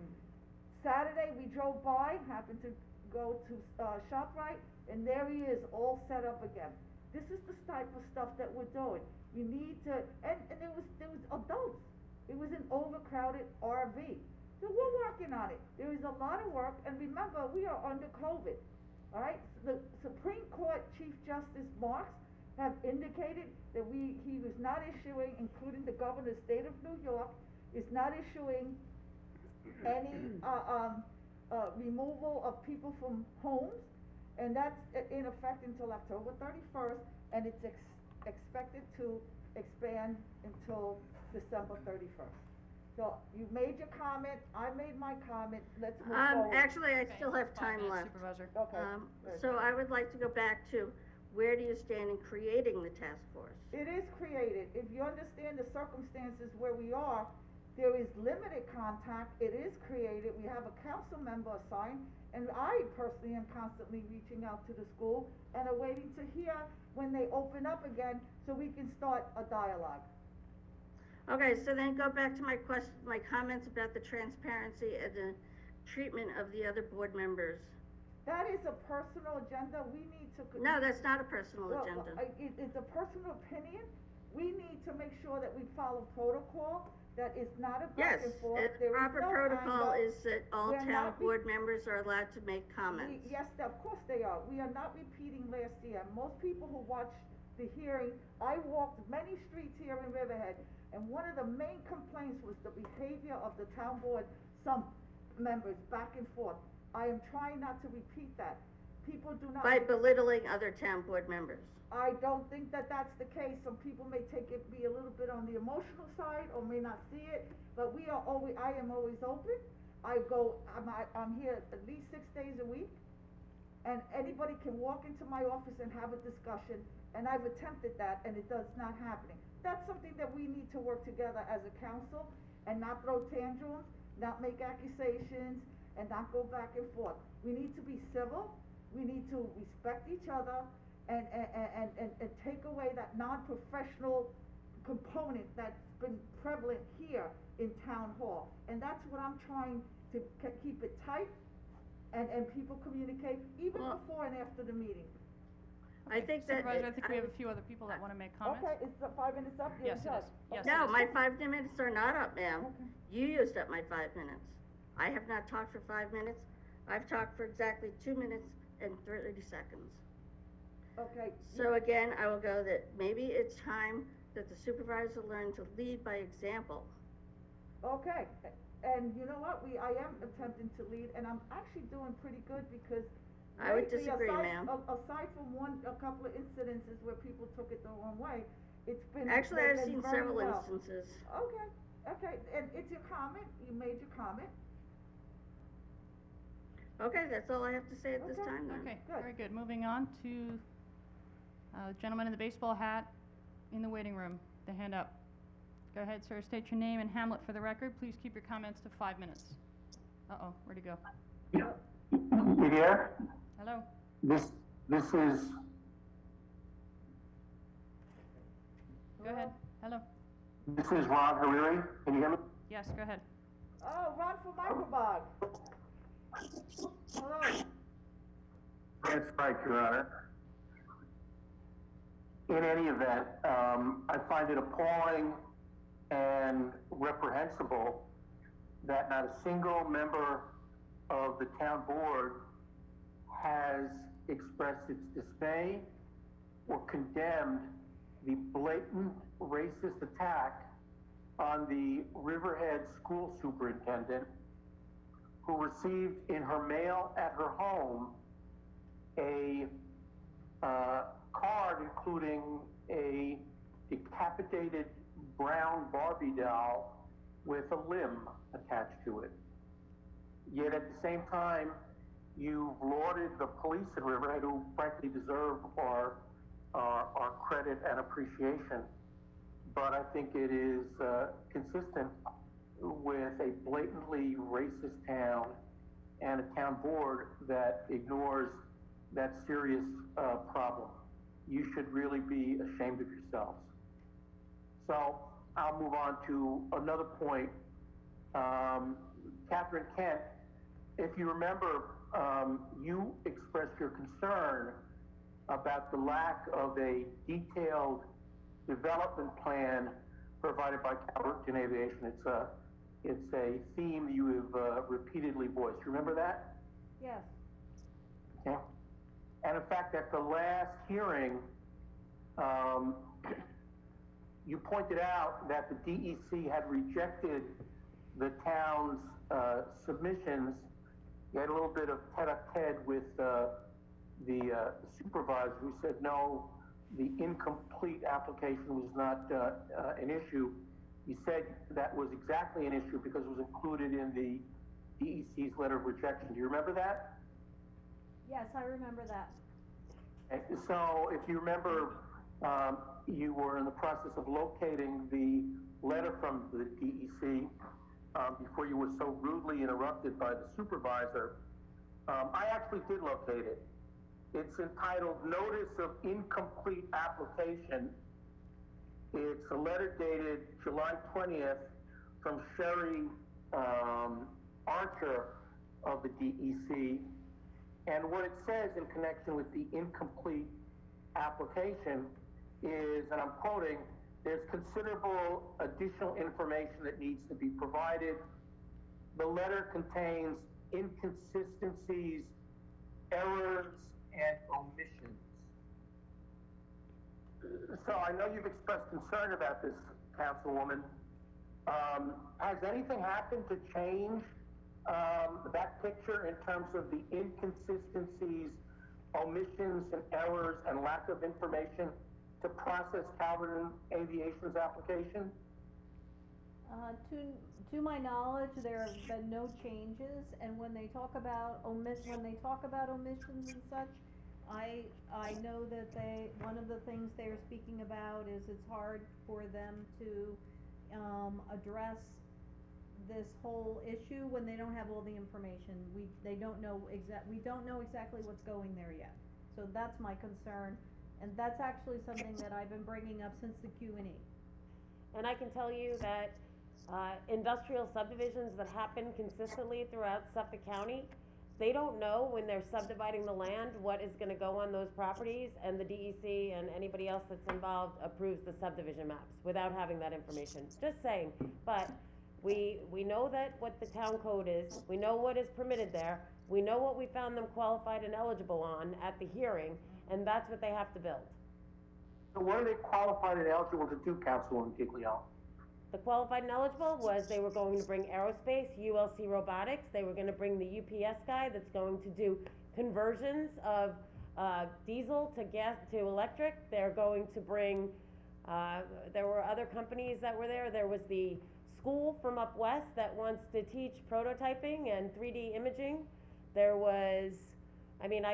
Saturday, we drove by, happened to go to, ShopRite, and there he is, all set up again. This is the type of stuff that we're doing, we need to, and there was adults, it was an overcrowded RV. So we're working on it, there is a lot of work, and remember, we are under COVID, all right? The Supreme Court Chief Justice Marks have indicated that he was not issuing, including the governor of the state of New York, is not issuing any, removal of people from homes, and that's in effect until October 31st, and it's expected to expand until December 31st. So, you've made your comment, I made my comment, let's move forward. Actually, I still have time left. Supervisor. Okay. So I would like to go back to, where do you stand in creating the task force? It is created, if you understand the circumstances where we are, there is limited contact, it is created, we have a council member assigned, and I personally am constantly reaching out to the school, and are waiting to hear when they open up again, so we can start a dialogue. Okay, so then go back to my comments about the transparency and the treatment of the other board members. That is a personal agenda, we need to. No, that's not a personal Well, agenda. It's a personal opinion, we need to make sure that we follow protocol, that is not a back Yes, and forth, the there is proper no protocol anger. is that all We're town not board members are allowed to make comments. Yes, of course they are. We are not repeating last year. Most people who watched the hearing, I walked many streets here in Riverhead, and one of the main complaints was the behavior of the town board, some members back and forth. I am trying not to repeat that. People do not. By belittling other town board members. I don't think that that's the case. Some people may take it, be a little bit on the emotional side, or may not see it, but I am always open. I'm here at least 6 days a week, and anybody can walk into my office and have a discussion, and I've attempted that, and it does not happening. That's something that we need to work together as a council, and not throw tantrums, not make accusations, and not go back and forth. We need to be civil, we need to respect each other, and take away that non-professional component that's been prevalent here in town hall. And that's what I'm trying to keep it tight, and people communicate even before and after the meeting. I think that. Supervisor, I think we have a few other people that wanna make comments. Okay, is the 5 minutes up? Yes, it is. Yes, No, it is. my 5 minutes are not up, ma'am. You used up my 5 minutes. I have not talked for 5 minutes. I've talked for exactly 2 minutes and 30 seconds. Okay. So again, I will go that maybe it's time that the supervisor learn to lead by example. Okay, and you know what, I am attempting to lead, and I'm actually doing pretty good, because I would lately, disagree, ma'am. Aside from a couple of incidences where people took it the wrong way, it's been. Actually, they've I've been seen very several well. instances. Okay, and it's your comment, you made your comment. Okay, that's all I have to say at this Okay. time then. Okay, very good. Moving on to, gentleman in the baseball hat in the waiting room, the hand up. Go ahead, sir, state your name and hamlet for the record. Please keep your comments to 5 minutes. Uh-oh, where'd he go? You there? Hello? This is, Go ahead. Hello? this is Ron Hariri. Can you hear me? Yes, go ahead. Oh, Ron from Microbog. Hello. That's right, Your Honor. In any event, I find it appalling and reprehensible that not a single member of the town board has expressed its dismay or condemned the blatant racist attack on the Riverhead school superintendent, who received in her mail at her home a card including a decapitated brown Barbie doll with a limb attached to it. Yet at the same time, you lauded the police in Riverhead, who frankly deserve our credit and appreciation. But I think it is consistent with a blatantly racist town and a town board that ignores that serious problem. You should really be ashamed of yourselves. So I'll move on to another point. Catherine Kent, if you remember, you expressed your concern about the lack of a detailed development plan provided by Calverton Aviation. It's a theme you have repeatedly voiced. You remember that? Yes. Okay. And in fact, at the last hearing, you pointed out that the DEC had rejected the town's submissions. You had a little bit of tete-a-tete with the supervisor, who said no, the incomplete application was not an issue. He said that was exactly an issue because it was included in the DEC's letter of rejection. Do you remember that? Yes, I remember that. Okay. So if you remember, you were in the process of locating the letter from the DEC before you were so rudely interrupted by the supervisor. I actually did locate it. It's entitled Notice of Incomplete Application. It's a letter dated July 20th from Sherry Archer of the DEC. And what it says in connection with the incomplete application is, and I'm quoting, there's considerable additional information that needs to be provided. The letter contains inconsistencies, errors, and omissions. So I know you've expressed concern about this, Councilwoman. Has anything happened to change that picture in terms of the inconsistencies, omissions, and errors, and lack of information to process Calverton Aviation's application? To my knowledge, there have been no changes, and when they talk about omissions and such, I know that one of the things they're speaking about is it's hard for them to address this whole issue when they don't have all the information. We don't know exactly what's going there yet. So that's my concern, and that's actually something that I've been bringing up since the Q&E. And I can tell you that industrial subdivisions that happen consistently throughout Suffolk County, they don't know when they're subdividing the land what is gonna go on those properties, and the DEC and anybody else that's involved approves the subdivision maps without having that information. Just saying, but we know that what the town code is, we know what is permitted there, we know what we found them qualified and eligible on at the hearing, and that's what they have to build. So what are they qualified and eligible to do, Councilwoman Giglio? The qualified and eligible was they were going to bring aerospace, ULC robotics, they were gonna bring the UPS guy that's going to do conversions of diesel to gas to electric. They're going to bring, there were other companies that were there. There was the school from up west that wants to teach prototyping and 3D imaging. There was, I mean,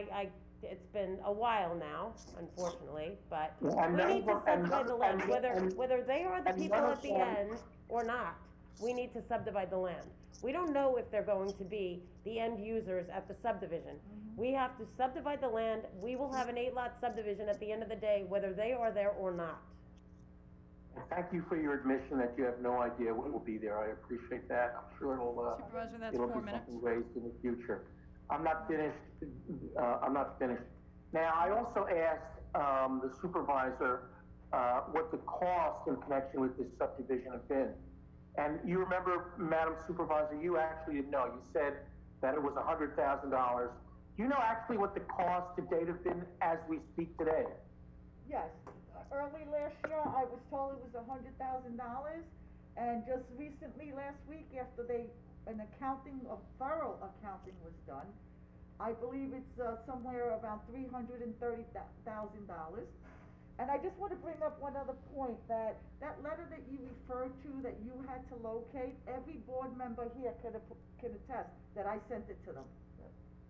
it's been a while now, unfortunately, but we need to subdivide the land, whether they are the people at the end or not, we need to subdivide the land. We don't know if they're going to be the end users at the subdivision. We have to subdivide the land, we will have an 8-lot subdivision at the end of the day, whether they are there or not. Thank you for your admission that you have no idea what will be there. I appreciate that. I'm sure Supervisor, that's it'll 4 be minutes. something raised in the future. I'm not finished. Now, I also asked the supervisor what the cost in connection with this subdivision have been. And you remember, Madam Supervisor, you actually didn't know. You said that it was $100,000, Do you know actually what the cost to date have been as we speak today? Yes, early last year, I was told it was $100,000, and just recently, last week, after an accounting, a thorough accounting was done, I believe it's, somewhere around $330,000. And I just want to bring up one other point, that letter that you referred to, that you had to locate, every board member here can attest that I sent it to them.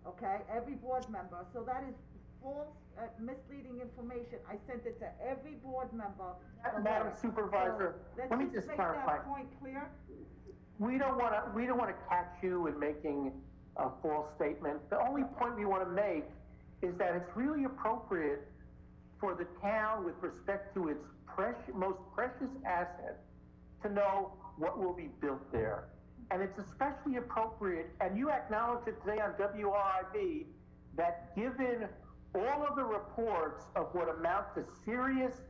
Okay, every board member, so that is false, misleading information, I sent it to every board member. the Madam letter. Supervisor, So, let me just clarify. Let's just make that point clear. We don't wanna catch you in making a false statement. The only point we wanna make is that it's really appropriate for the town, with respect to its most precious asset, to know what will be built there. And it's especially appropriate, and you acknowledged it today on WRIB, that given all of the reports of what amount to serious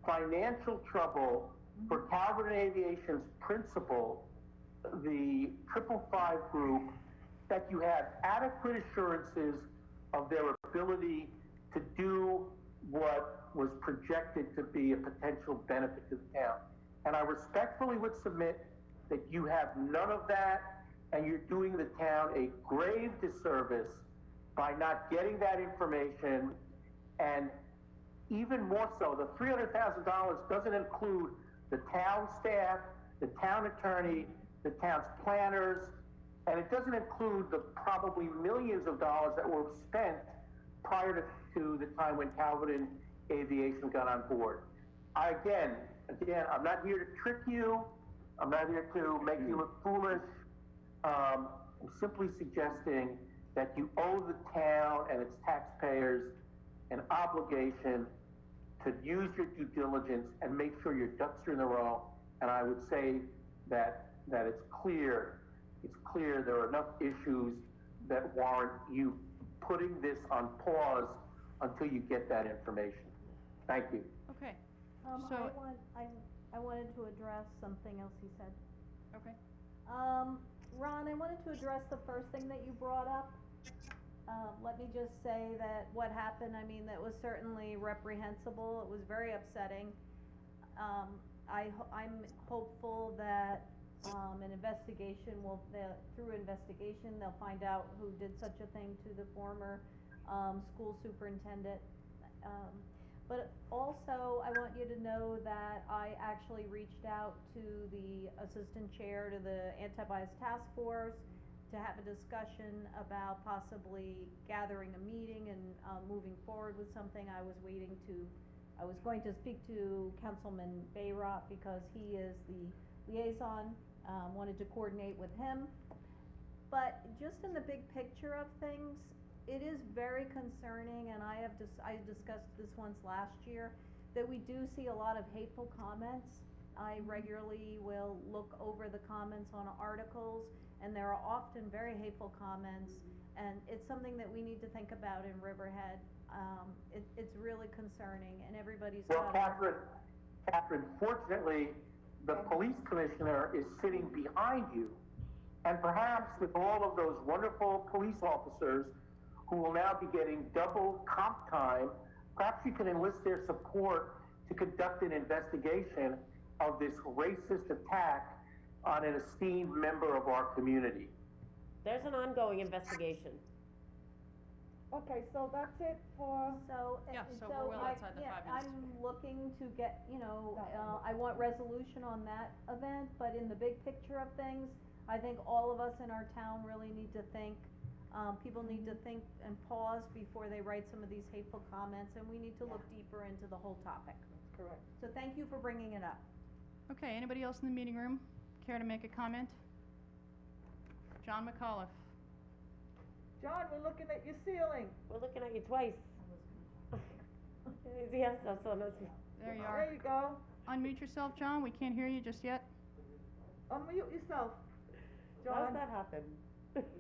financial trouble for Calvert Aviation's principal, the 555 group, that you have adequate assurances of their ability to do what was projected to be a potential benefit to the town. And I respectfully would submit that you have none of that, and you're doing the town a grave disservice by not getting that information. And even more so, the $300,000 doesn't include the town staff, the town attorney, the town's planners, and it doesn't include the probably millions of dollars that were spent prior to the time when Calvert Aviation got on board. Again, I'm not here to trick you. I'm not here to make you look foolish. I'm simply suggesting that you owe the town and its taxpayers an obligation to use your due diligence and make sure your ducks are in a row. And I would say that it's clear there are enough issues that warrant you putting this on pause until you get that information. Thank you. Okay, I wanted to address something else he said. okay. Ron, I wanted to address the first thing that you brought up. Let me just say that what happened, I mean, that was certainly reprehensible. It was very upsetting. I'm hopeful that an investigation through investigation, they'll find out who did such a thing to the former school superintendent. But also, I want you to know that I actually reached out to the assistant chair to the anti-bias task force to have a discussion about possibly gathering a meeting and moving forward with something. I was going to speak to Councilman Bayrott because he is the liaison, wanted to coordinate with him. But just in the big picture of things, it is very concerning, and I discussed this once last year, that we do see a lot of hateful comments. I regularly will look over the comments on articles, and there are often very hateful comments, and it's something that we need to think about in Riverhead. It's really concerning, and everybody's Well, got Catherine, fortunately, the police commissioner is sitting behind you. And perhaps with all of those wonderful police officers who will now be getting double comp time, perhaps you can enlist their support to conduct an investigation of this racist attack on an esteemed member of our community. There's an ongoing investigation. Okay, so that's it for, So we're well outside the 5 minutes. I'm looking to get, I want resolution on that event, but in the big picture of things, I think all of us in our town really need to think, people need to think and pause before they write some of these hateful comments, and we need to look deeper into the whole topic. correct. So thank you for bringing it up. Okay, anybody else in the meeting room care to make a comment? John McAuliffe. John, we're looking at your ceiling. We're looking at you twice. Yes, that's on us. There you are. There you go. Unmute yourself, John, we can't hear you just yet. Unmute yourself, How John. does that happen?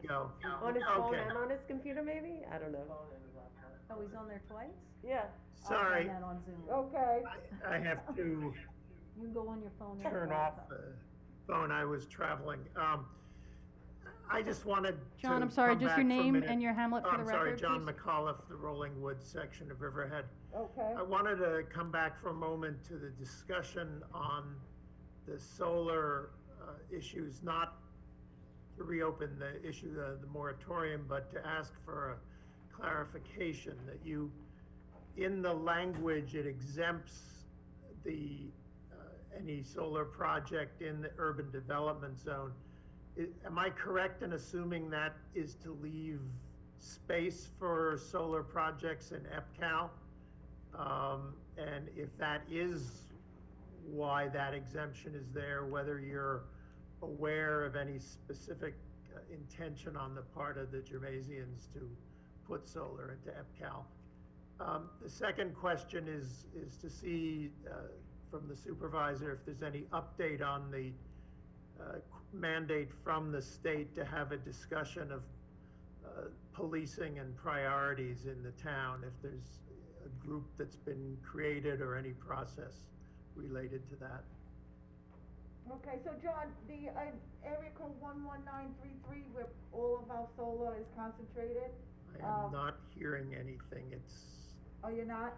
Go. On his phone Okay. and on his computer, maybe? I don't know. Oh, he's on there twice? Yeah. Sorry, I've done that on Zoom. Okay. I have to You can go on your phone. and turn go off up. the phone. I was traveling. I just wanted John, to I'm sorry, come just back your for a name minute. and your hamlet Oh, for the I'm sorry, record, John please. McAuliffe, the Rolling Woods section of Riverhead. Okay. I wanted to come back for a moment to the discussion on the solar issues, not to reopen the issue of the moratorium, but to ask for a clarification that you, in the language, it exempts the, any solar project in the urban development zone. Am I correct in assuming that is to leave space for solar projects in EPCAL? And if that is why that exemption is there, whether you're aware of any specific intention on the part of the Gervasians to put solar into EPCAL. The second question is to see from the supervisor if there's any update on the mandate from the state to have a discussion of policing and priorities in the town, if there's a group that's been created or any process related to that. Okay, so John, the area code 11933, where all of our solar is concentrated? I am not hearing anything, it's, Oh, you're not?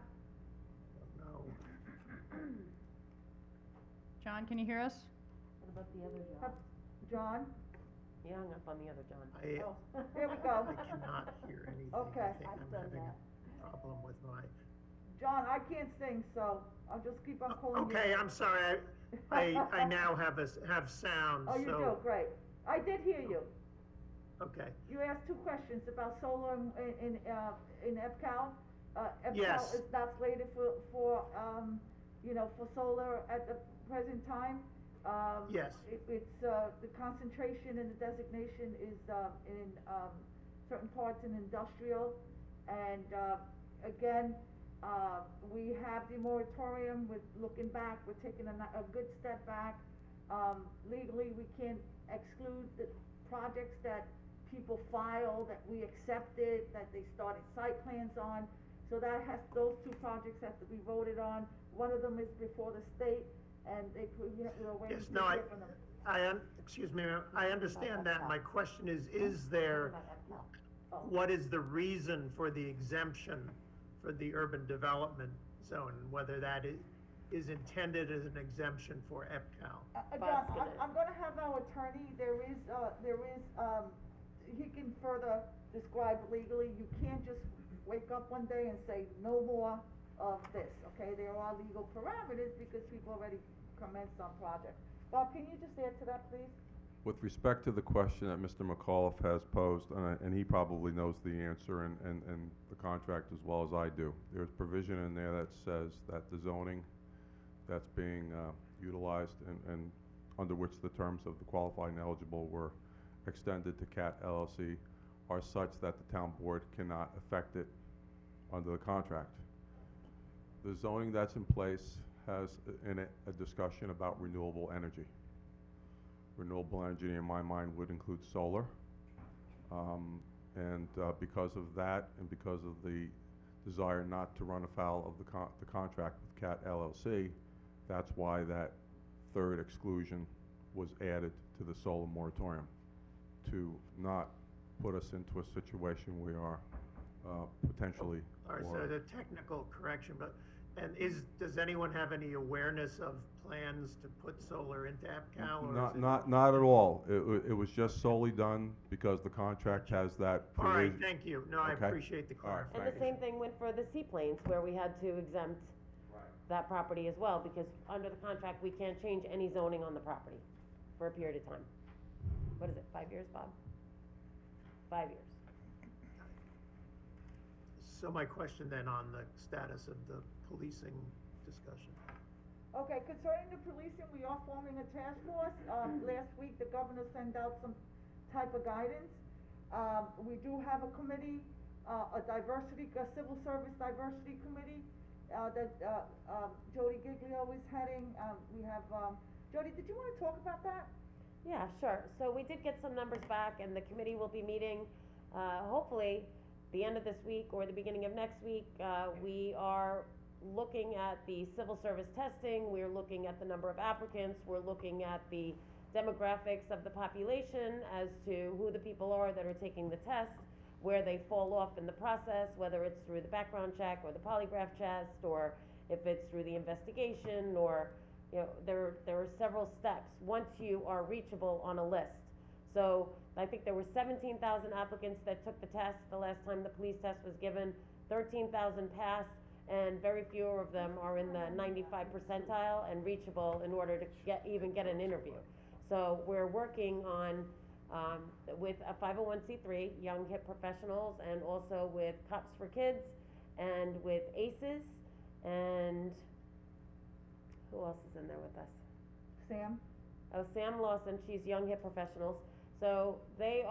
no. John, can you hear us? What about the other John? John? He hung up on the other John. I, There we go. I cannot hear anything. Okay. I think I'm having a problem with my. John, I can't sing, so I'll just keep on calling you. Okay, I'm sorry, I now have have sound, Oh, you do, so, great. I did hear you. okay. You asked two questions about solar in EPCAL. EPCAL Yes. is not slated for solar at the present time. Yes. It's, the concentration and the designation is, in, certain parts in industrial. And, again, we have the moratorium, we're looking back, we're taking a good step back. Legally, we can't exclude the projects that people file, that we accepted, that they started site plans on. So those two projects have to be voted on. One of them is before the state, and we're waiting Yes, to no, hear from them. excuse me, ma'am, I understand that, my question is there, what is the reason for the exemption for the urban development zone, and whether that is intended as an exemption for EPCAL? John, I'm gonna have our attorney, he can further describe legally. You can't just wake up one day and say, no more of this, okay? There are legal parameters because people already commenced on projects. Bob, can you just add to that, please? With respect to the question that Mr. McAuliffe has posed, and he probably knows the answer and the contract as well as I do, there's provision in there that says that the zoning that's being utilized and under which the terms of the qualified and eligible were extended to CAT LLC are such that the town board cannot affect it under the contract. The zoning that's in place has in it a discussion about renewable energy. Renewable energy, in my mind, would include solar. Because of that, and because of the desire not to run afoul of the contract with CAT LLC, that's why that third exclusion was added to the solar moratorium, to not put us into a situation we are potentially. All right, so the technical correction, but, does anyone have any awareness of plans to put solar into EPCAL, or is it? Not at all. It was just solely done because the contract has that All provision. right, thank you. No, I Okay. appreciate the All right, clarification. And the same thing went for the seaplanes, where we had to exempt that property as well, because under the contract, we can't change any zoning on the property for a period of time. What is it, 5 years, Bob? 5 years. So my question then on the status of the policing discussion. Okay, concerning the policing, we are forming a task force. Last week, the governor sent out some type of guidance. We do have a committee, a civil service diversity committee, that Jody Giglio is heading. We have, Jody, did you wanna talk about that? Yeah, sure. So we did get some numbers back, and the committee will be meeting, hopefully, the end of this week or the beginning of next week. We are looking at the civil service testing, we're looking at the number of applicants, we're looking at the demographics of the population as to who the people are that are taking the test, where they fall off in the process, whether it's through the background check or the polygraph test, or if it's through the investigation, or, you know, there are several steps once you are reachable on a list. So I think there were 17,000 applicants that took the test the last time the police test was given, 13,000 passed, and very few of them are in the 95 percentile and reachable in order to even get an interview. So we're working on, with a 501c3, Young Hip Professionals, and also with Cops for Kids, and with ACES, and who else is in there with us? Sam? Oh, Sam Lawson, she's Young Hip Professionals. So we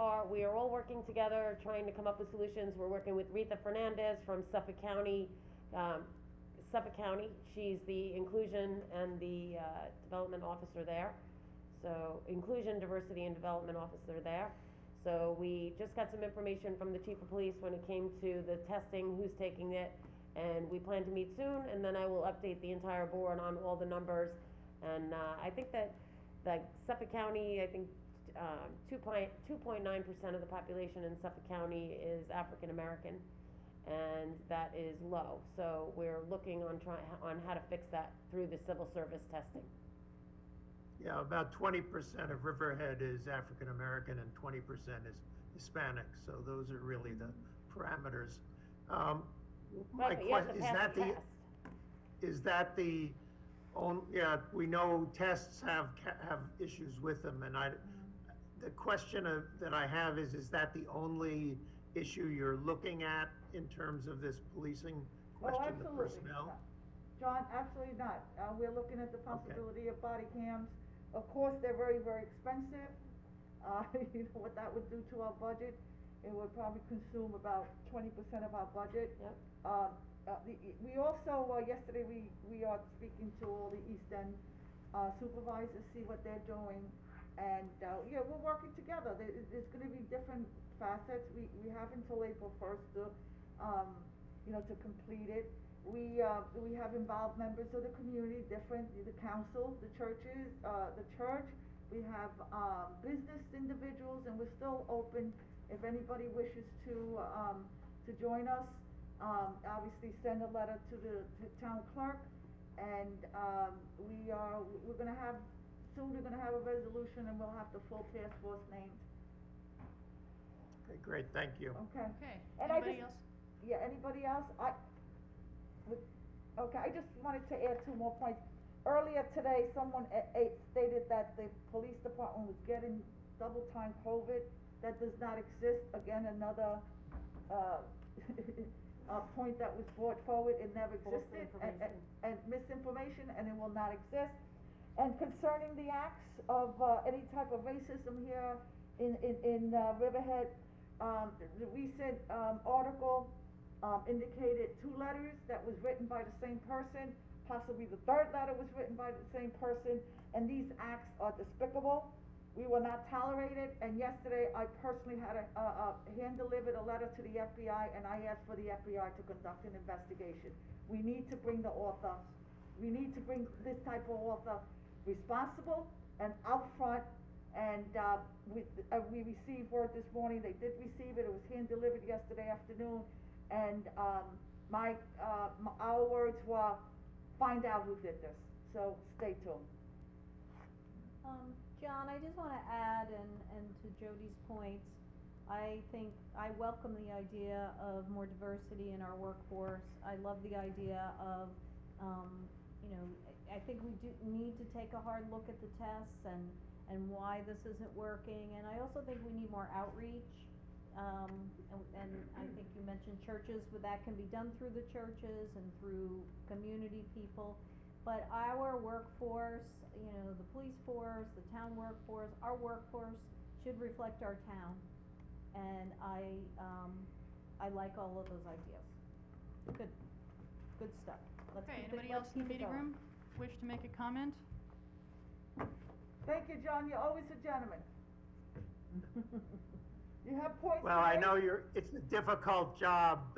are all working together, trying to come up with solutions. We're working with Rita Fernandez from Suffolk County. She's the inclusion and the development officer there. So inclusion, diversity, and development officer there. So we just got some information from the chief of police when it came to the testing, who's taking it, and we plan to meet soon, and then I will update the entire board on all the numbers. And I think that Suffolk County, I think 2.9% of the population in Suffolk County is African American, and that is low. So we're looking on how to fix that through the civil service testing. Yeah, about 20% of Riverhead is African American and 20% is Hispanic, so those are really the parameters. My Right, but you have to question, pass the test. is that the yeah, we know tests have issues with them, and the question that I have is that the only issue you're looking at in terms of this policing question, the absolutely personnel? not. John, absolutely not. We're looking at the possibility of body cams. Of course, they're very, very expensive. You know what that would do to our budget? It would probably consume about 20% of our budget. Yep. We also, yesterday, we are speaking to all the East End supervisors, see what they're doing. And, yeah, we're working together. There's gonna be different facets. We have until April 1st to, you know, to complete it. We have involved members of the community, the council, the churches, the church. We have, business individuals, and we're still open if anybody wishes to join us. Obviously send a letter to the town clerk, and, we're gonna have a resolution, and we'll have the full task force named. Okay, great, thank you. Okay. Okay, And I anybody just- else? Yeah, anybody else? Okay, I just wanted to add 2 more points. Earlier today, someone stated that the police department was getting double-time COVID. That does not exist. Again, another, point that was brought forward. It never False existed. information. And misinformation, and it will not exist. And concerning the acts of, any type of racism here in Riverhead, the recent, article, indicated 2 letters that was written by the same person, possibly the 3rd letter was written by the same person, and these acts are despicable. We will not tolerate it, and yesterday I personally had hand-delivered a letter to the FBI, and I asked for the FBI to conduct an investigation. We need to bring this type of author responsible and out front, and, we received word this morning, they did receive it, it was hand-delivered yesterday afternoon, and, our words were, find out who did this, so stay tuned. John, I just wanna add, and to Jody's points, I welcome the idea of more diversity in our workforce. I love the idea of, you know, I think we do need to take a hard look at the tests and why this isn't working, and I also think we need more outreach. And I think you mentioned churches, but that can be done through the churches and through community people. But our workforce, you know, the police force, the town workforce, our workforce should reflect our town. And I like all of those ideas. Good stuff. Let's Okay, keep it- anybody let's else in the keep it meeting going. room wish to make a comment? Thank you, John, you're always a gentleman. You have points to Well, I make? know it's a difficult job,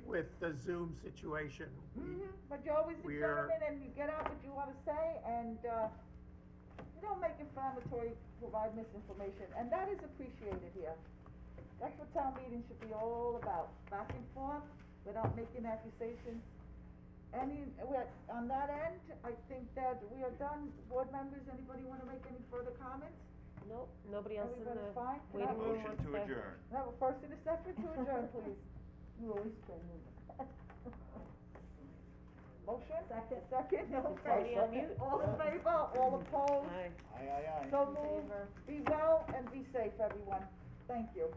with the Zoom situation. But you're always a We're- gentleman, and you get out what you wanna say, and, you don't make inflammatory, provide misinformation, and that is appreciated here. That's what town meetings should be all about, back and forth, without making accusations. On that end, I think that we are done. Board members, anybody wanna make any further comments? Nope, nobody else in Everybody the fine? Can I waiting have a room Motion wants to to. adjourn. Can I have a first and a second to adjourn, please? You always try me. Motion? Second, okay. already on mute. All in favor, all opposed? Aye. Aye. So moved. Be well and be safe, everyone. Thank you.